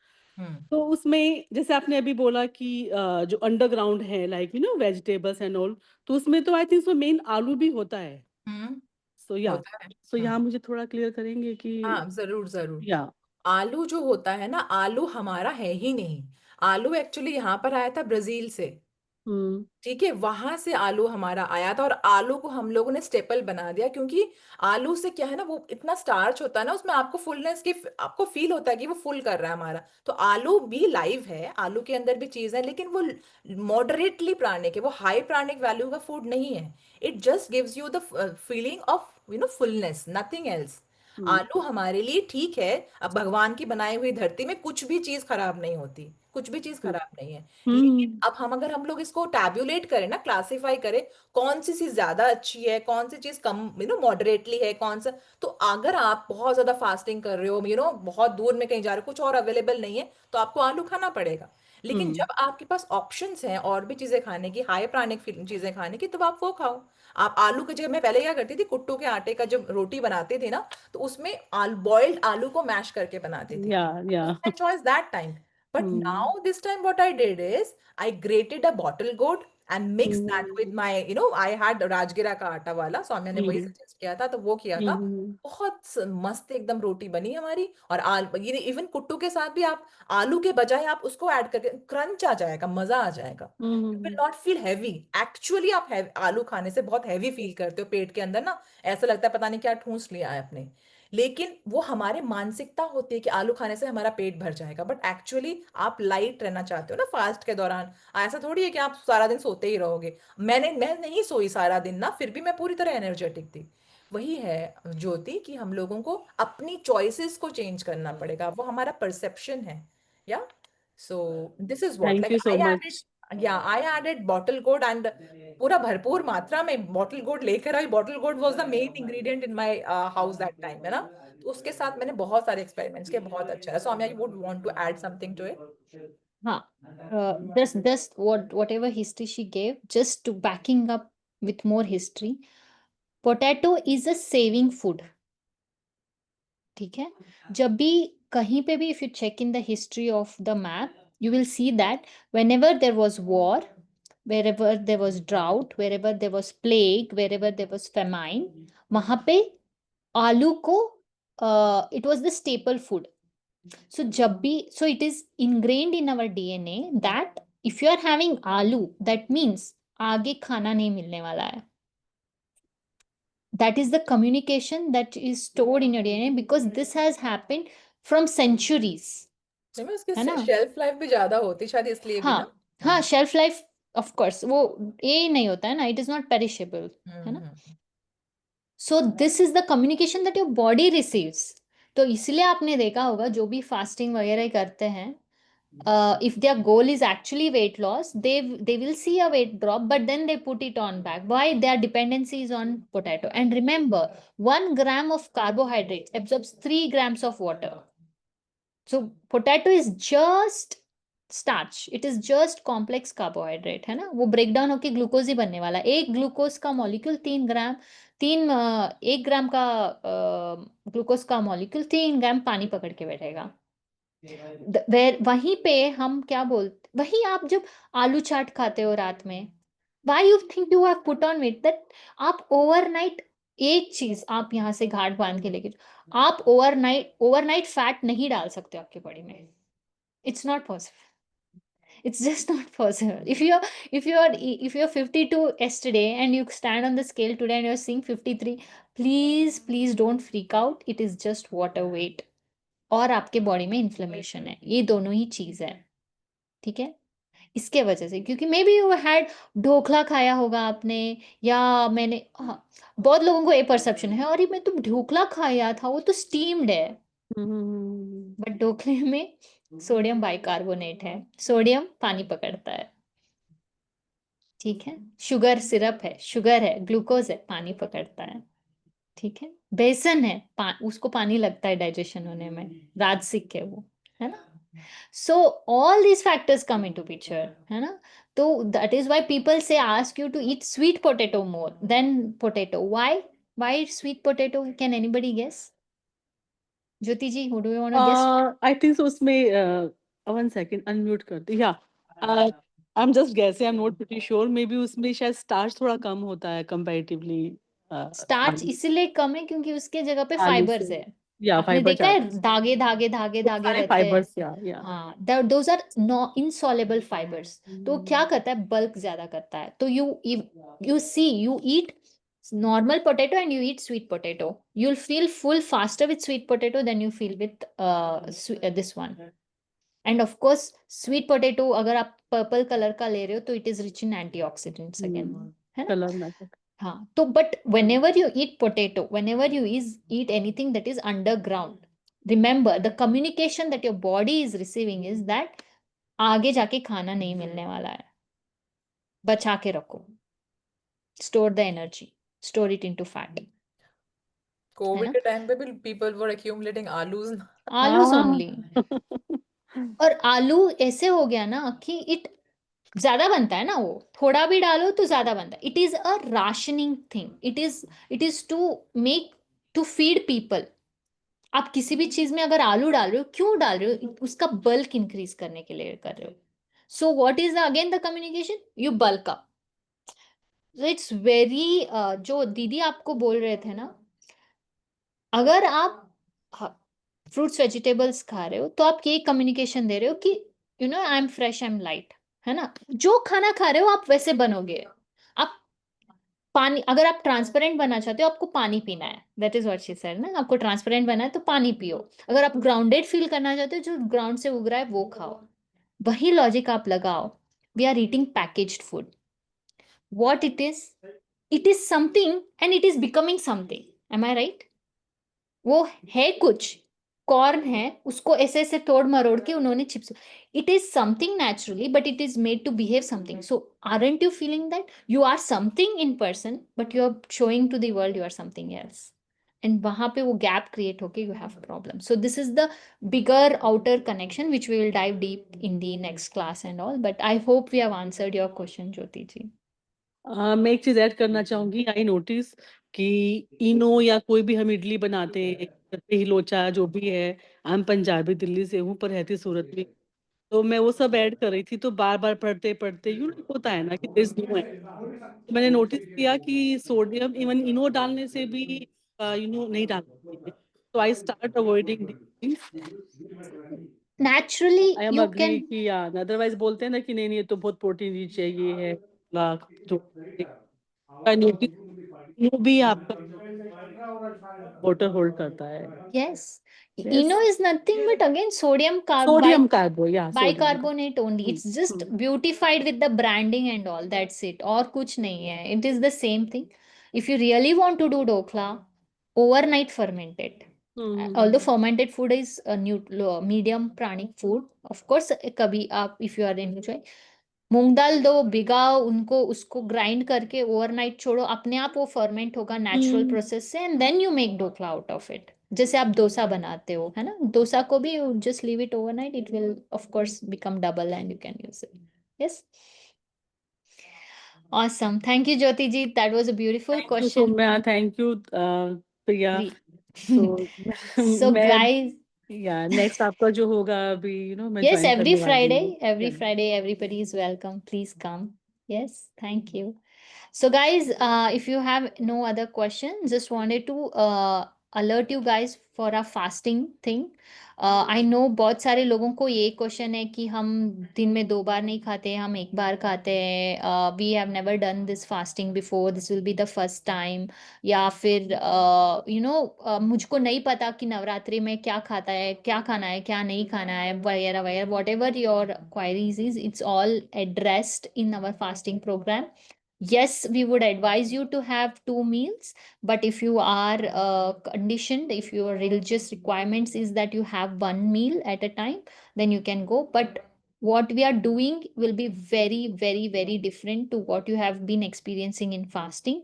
तो उसमें जैसे आपने अभी बोला कि जो अंडरग्राउंड है, लाइक वेजिटेबल्स एंड ऑल, तो उसमें तो आई थिंक सो मेन आलू भी होता है। सो होता है। यहाँ मुझे थोड़ा क्लियर करेंगे कि हाँ, जरूर जरूर। या आलू जो होता है ना, आलू हमारा है ही नहीं। आलू एक्चुअली यहाँ पर आया था ब्राजील से, हम्म ठीक है, वहां से आलू हमारा आया था, और आलू को हम लोगों ने स्टेपल बना दिया, क्योंकि आलू से क्या है ना, वो इतना स्टार्च होता है ना उसमें, आपको फुलनेस की, आपको फील होता है कि वो फुल कर रहा है हमारा। तो आलू भी लाइव है, आलू के अंदर भी चीज है, लेकिन वो मॉडरेटली प्राणिक है, वो हाई प्राणिक वैल्यू का फूड नहीं है। It just gives you the feeling of fullness, nothing else. आलू हमारे लिए ठीक है। अब भगवान की बनाई हुई धरती में कुछ भी चीज खराब नहीं होती, कुछ भी चीज खराब नहीं है। लेकिन अब अगर हम लोग इसको टैब्यूलेट करें ना, क्लासिफाई करें, कौन सी चीज ज्यादा अच्छी है, कौन सी चीज कम मॉडरेटली है, कौन सा, तो अगर आप बहुत ज्यादा फास्टिंग कर रहे हो, बहुत दूर में कहीं जा रहे हो, कुछ और अवेलेबल नहीं है, तो आपको आलू खाना पड़ेगा। लेकिन जब आपके पास ऑप्शंस हैं और भी चीजें खाने की, हाई प्राणिक चीजें खाने की, तब आप वो खाओ। आप आलू की जगह, मैं पहले क्या करती थी, कुट्टू के आटे का जब रोटी बनाती थी ना, तो उसमें बॉइल्ड आलू को मैश करके बनाती थी। या choice that time. But now, this time, what I did is I grated a bottle gourd and mix that with my, I had राजगिरा का आटा वाला, सौम्या ने वही हम्म सजेस्ट किया था, तो वो किया था। हम्म बहुत मस्त एकदम रोटी बनी हमारी। और ये इवन कुट्टू के साथ भी आप आलू के बजाय आप उसको ऐड करके, क्रंच आ जाएगा, मजा आ जाएगा। You will not feel heavy. Actually आप आलू खाने से बहुत हैवी फील करते हो पेट के अंदर ना, ऐसा लगता है पता नहीं क्या ठूंस लिया है आपने। लेकिन वो हमारे मानसिकता होती है कि आलू खाने से हमारा पेट भर जाएगा, बट एक्चुअली आप लाइट रहना चाहते हो ना फास्ट के दौरान। ऐसा थोड़ी है कि आप सारा दिन सोते ही रहोगे। मैं नहीं सोई सारा दिन ना, फिर भी मैं पूरी तरह एनर्जेटिक थी। वही है ज्योति, कि हम लोगों को अपनी चॉइसेस को चेंज करना पड़ेगा, वो हमारा परसेप्शन है। Yeah so this is what thank like you so I much. Added, yeah I added bottle gourd, and पूरा भरपूर मात्रा में बॉटल गोड लेकर आई। Bottle gourd was the main ingredient in my house that time, है ना। तो उसके साथ मैंने बहुत सारे एक्सपेरिमेंट्स किए, बहुत अच्छा है। Saumya, you would want to add something to it? हाँ, just whatever history she gave, just to backing up with more history. Potato is a saving food. ठीक है, जब भी कहीं पे भी, if you check in the history of the map, you will see that whenever there was war, wherever there was drought, wherever there was plague, wherever there was famine, वहां पे आलू को it was the staple food. So जब भी, so it is ingrained in our DNA that if you are having आलू, that means आगे खाना नहीं मिलने वाला है. That is the communication that is stored in your DNA, because this has happened from centuries. नहीं, उसकी है ना? शेल्फ लाइफ भी ज्यादा होती शायद, इसलिए भी ना। हाँ हाँ, शेल्फ लाइफ ऑफ कोर्स वो ये नहीं होता है ना, इट इज नॉट पेरिशेबल, है ना. So this is the communication that your body receives. तो इसलिए आपने देखा होगा जो भी फास्टिंग वगैरह करते हैं, if their goal is actually weight loss, they will see a weight drop, but then they put it on back. Why? Their dependency is on potato. And remember, 1 gram of carbohydrates absorbs 3 grams of water. So potato is just starch, it is just complex carbohydrate, है ना. वो break down होकर glucose ही बनने वाला है. एक glucose का molecule 3 ग्राम, 1 ग्राम का ग्लूकोज का मॉलिक्यूल 3 ग्राम पानी पकड़ के बैठेगा. वहीं पे हम क्या बोलते, वही आप जब आलू चाट खाते हो रात में, why you think you have put on weight, that आप ओवरनाइट, एक चीज आप यहाँ से घाट बांध के लेके, आप ओवरनाइट फैट नहीं डाल सकते आपके बॉडी में. It's not possible. It's just not possible. If you're 52 yesterday and you stand on the scale today and you're seeing 53, please don't freak out. It is just water weight. और आपके body में inflammation है, ये दोनों ही चीज है. ठीक है, इसके वजह से, क्योंकि may be you had dhokla खाया होगा आपने, या मैंने, हाँ, बहुत लोगों को ये परसेप्शन है, अरे मैं तो ढोकला खाया था, वो तो स्टीम्ड है. बट ढोकले में सोडियम बाइकार्बोनेट है, सोडियम पानी पकड़ता है. ठीक है, शुगर सिरप है, शुगर है, ग्लूकोज है, पानी पकड़ता है. ठीक है, बेसन है, उसको पानी लगता है डाइजेशन होने में, राजसिक है वो, है ना. So all these factors come into picture, है ना. तो that is why people say, ask you to eat sweet potato more than potato. Why sweet potato? Can anybody guess? Jyoti ji, who do you want to guess? I think so उसमें one second unmute कर दी. या I am just guessing, I am not pretty sure. May be उसमें शायद starch थोड़ा कम होता है comparatively starch इसलिए कम है क्योंकि उसके जगह पे आलू फाइबर्स से. है. या आपने फाइबर देखा है ज्यादा, धागे धागे धागे वो धागे सारे रहते हैं. फाइबर्स. या हाँ, those are no insoluble fibres. तो क्या करता है, बल्क ज्यादा करता है. तो you see, you eat normal potato and you eat sweet potato, you'll feel full faster with sweet potato than you feel with this one. And of course sweet potato अगर आप पर्पल कलर का ले रहे हो तो it is rich in antioxidants again, है ना. Colour matter. हाँ, तो but whenever you eat potato, whenever you eat anything that is underground, remember the communication that your body is receiving is that आगे जाके खाना नहीं मिलने वाला है, बचा के रखो. Store the energy, store it into fat. Covid के टाइम पे भी पीपल वर एक्यूमुलेटिंग आलूज। आलूज ओनली. और आलू ऐसे हो गया ना कि इट ज्यादा बनता है ना, वो थोड़ा भी डालो तो ज्यादा बनता है. It is a rationing thing. It is to make, to feed people. आप किसी भी चीज में अगर आलू डाल रहे हो, क्यों डाल रहे हो, उसका बल्क इंक्रीज करने के लिए कर रहे हो. So what is again the communication, you bulk up. It's very जो दीदी आपको बोल रहे थे ना, अगर आप फ्रूट्स वेजिटेबल्स खा रहे हो तो आप ये कम्युनिकेशन दे रहे हो कि I M fresh, I am light, है ना। जो खाना खा रहे हो आप वैसे बनोगे। आप पानी, अगर आप ट्रांसपेरेंट बनना चाहते हो आपको पानी पीना है, that is what she said ना, आपको ट्रांसपेरेंट बनना है तो पानी पियो। अगर आप ग्राउंडेड फील करना चाहते हो, जो ग्राउंड से उग रहा है वो खाओ। वही लॉजिक आप लगाओ। We are eating packaged food. What it is something and it is becoming something, am I right? वो है कुछ, कॉर्न है, उसको ऐसे ऐसे तोड़ मरोड़ के उन्होंने chips, it is something naturally but it is made to behave something. So aren't you feeling that you are something in person but you are showing to the world you are something else? And वहां पे वो gap create होके you have problem. So this is the bigger outer connection which we will dive deep in the next class and all, but I hope we have answered your question, Jyoti ji. मैं एक चीज add करना चाहूंगी। I notice कि इनो या कोई भी हम इडली बनाते हैं, घर पे ही लोचा जो भी है, आई एम पंजाबी, दिल्ली से हूँ पर रहती सूरत में, तो मैं वो सब ऐड कर रही थी, तो बार बार पढ़ते पढ़ते होता है ना कि दिस नो है, तो मैंने नोटिस किया कि सोडियम इवन इनो डालने से भी नहीं डालना चाहिए। तो I start avoiding this things. Naturally I am you agree can. कि अदरवाइज बोलते हैं ना कि नहीं नहीं ये तो बहुत प्रोटीन रिच है, ये है जो आई नोटिस वो भी आपका वाटर होल्ड करता है। Yes, yes, eno is nothing but again sodium carb sodium carbo या sodium bicarbonate only. It's just beautified with the branding and all. That's it. और कुछ नहीं है. It is the same thing. If you really want to do dokla, overnight ferment it. Although fermented food is a medium pranic food, of course, कभी आप if you are enjoy मूंग दाल दो, भिगाओ उनको, उसको grind करके ओवरनाइट छोड़ो, अपने आप वो फर्मेंट होगा नेचुरल प्रोसेस से, and then you make dhokla out of it. जैसे आप डोसा बनाते हो, है ना, डोसा को भी just leave it overnight, it will of course become double and you can use it. Yes, awesome, thank you Jyoti ji, that was a beautiful thank you question. Saumya, thank you Priya. तो So मैं guys, या next आपका जो होगा अभी मैं yes, join every करने वाली Friday, हूँ। every Friday, everybody is welcome. Please come. Yes, thank you. So, guys, if you have no other questions, just wanted to alert you guys for a fasting thing. I know बहुत सारे लोगों को ये question है कि हम दिन में 2 बार नहीं खाते, हम 1 बार खाते हैं। We have never done this fasting before. This will be the first time. या फिर मुझको नहीं पता कि नवरात्रि में क्या खाता है, क्या खाना है, क्या नहीं खाना है, वगैरह वगैरह, whatever your queries is, it's all addressed in our fasting programme. Yes, we would advise you to have 2 meals, but if you are conditioned, if your religious requirements is that you have 1 meal at a time, then you can go. But what we are doing will be very, very, very different to what you have been experiencing in fasting.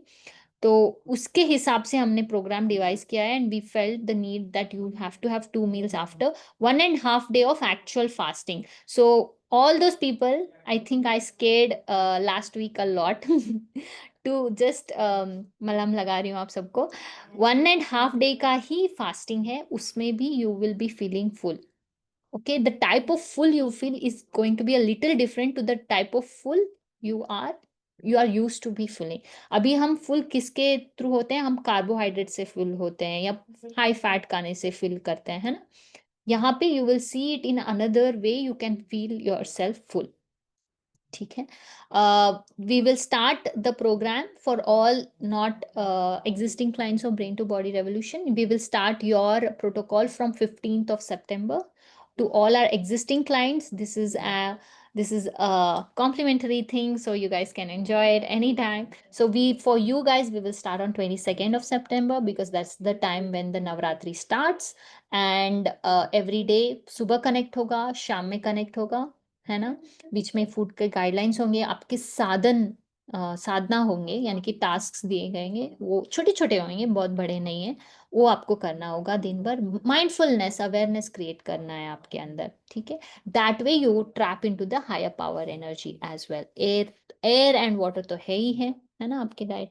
तो उसके हिसाब से हमने programme devise किया है, and we felt the need that you have to have 2 meals after 1.5 day of actual fasting. So all those people, I think I scared last week a lot to just मलहम लगा रही हूँ आप सबको. 1.5 day का ही fasting है, उसमें भी you will be feeling full. Okay, the type of full you feel is going to be a little different to the type of full you are used to be feeling. अभी हम full किसके through होते हैं? हम carbohydrate से full होते हैं या हाई फैट खाने से फील करते हैं, है ना. यहाँ पे you will see it in another way, you can feel your self full. ठीक है. We will start the program for all not existing clients of Brain to Body Revolution. We will start your protocol from 15th of September. To all our existing clients, this is a complimentary thing, so you guys can enjoy it anytime. So for you guys, we will start on 22nd of September because that's the time when the Navratri starts. And every day सुबह connect होगा, शाम में connect होगा, है ना. बीच में food के guidelines होंगे, आपके साधना होंगे, यानी कि टास्क दिए गएंगे, वो छोटे छोटे होंगे, बहुत बड़े नहीं है. वो आपको करना होगा दिन भर. माइंडफुलनेस, अवेयरनेस क्रिएट करना है आपके अंदर. ठीक है. That way you trap into the higher power energy as well. Air and water तो है ना आपके diet.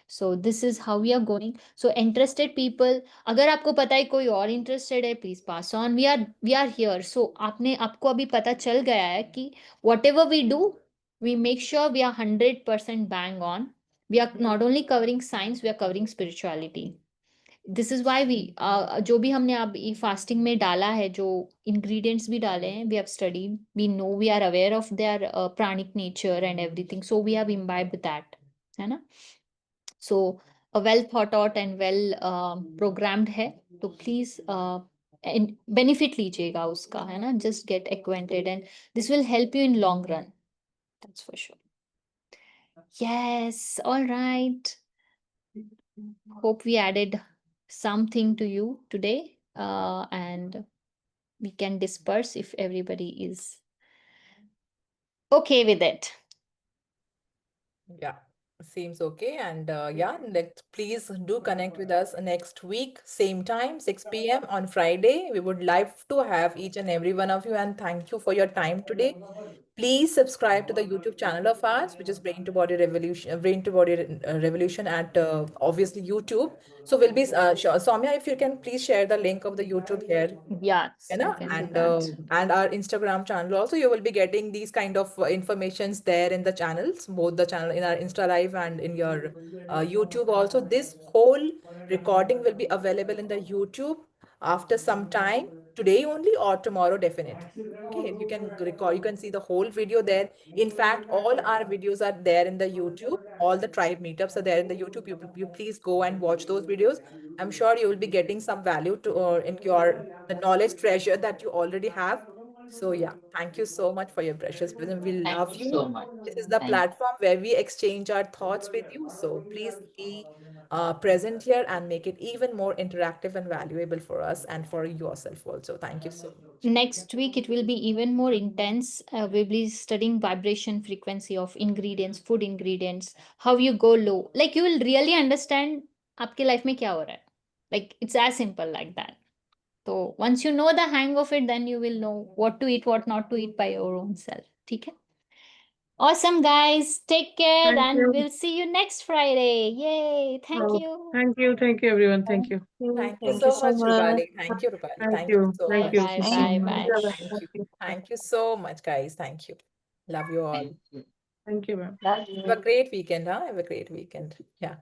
So this is how we are going. So interested people, अगर आपको पता है कोई और इंटरेस्टेड है, please pass on. We are here. So आपको अभी पता चल गया है कि whatever we do, we make sure we are 100% bang on. We are not only covering science, we are covering spirituality. This is why we जो भी हमने अब फास्टिंग में डाला है, जो ingredients भी डाले हैं, we have studied, we know, we are aware of their pranic nature and everything, so we have imbibed that, है ना? So a well thought out and well programmed है, तो please benefit लीजिएगा उसका, है ना? Just get acquainted and this will help you in long run, that's for sure. Yes, all right. Hope we added something to you today, and we can disperse if everybody is okay with it. Yeah, seems okay. And yeah, please do connect with us next week, same time, 6 p.m. on Friday. We would love to have each and every one of you, and thank you for your time today. Please subscribe to the YouTube channel of ours, which is Brain to Body Revolution, Brain to Body Revolution at obviously YouTube. So we'll be sure. Soumya, if you can please share the link of the YouTube here. Yes, You I know, can do and that. and our Instagram channel also, you will be getting these kind of informations there in the channels, both the channel in our Insta Live and in your YouTube also. This whole recording will be available in the YouTube after some time, today only or tomorrow definitely. Okay, you can record, you can see the whole video there. In fact, all our videos are there in the YouTube. All the tribe meetups are there in the YouTube. You please go and watch those videos. I'm sure you will be getting some value to in your the knowledge treasure that you already have. So yeah, thank you so much for your precious wisdom. We Thank love you you. so much. This is the Thank you. platform where we exchange our thoughts with you. So please be present here and make it even more interactive and valuable for us and for yourself also. Thank you so much. Next week it will be even more intense. We'll be studying vibration frequency of ingredients, food ingredients, how you go low. Like you will really understand आपके life में क्या हो रहा है. Like it's as simple like that. So once you know the hang of it, then you will know what to eat, what not to eat by your own self. ठीक है? Awesome, guys. Take care, Thank and you. we'll see you next Friday. Yay! Thank Oh, you. thank you, everyone. Thank you. Thank you Thank so you so much, much. Rupali. Thank you, Rupali. Thank Thank you you. so Bye, Thank you. much. bye, So bye, much. bye. Thank you. Thank you so much, guys. Thank you. Love you all. Thank you. Thank you, ma'am. Love Have you. a great weekend, huh? Have a great weekend. Yeah.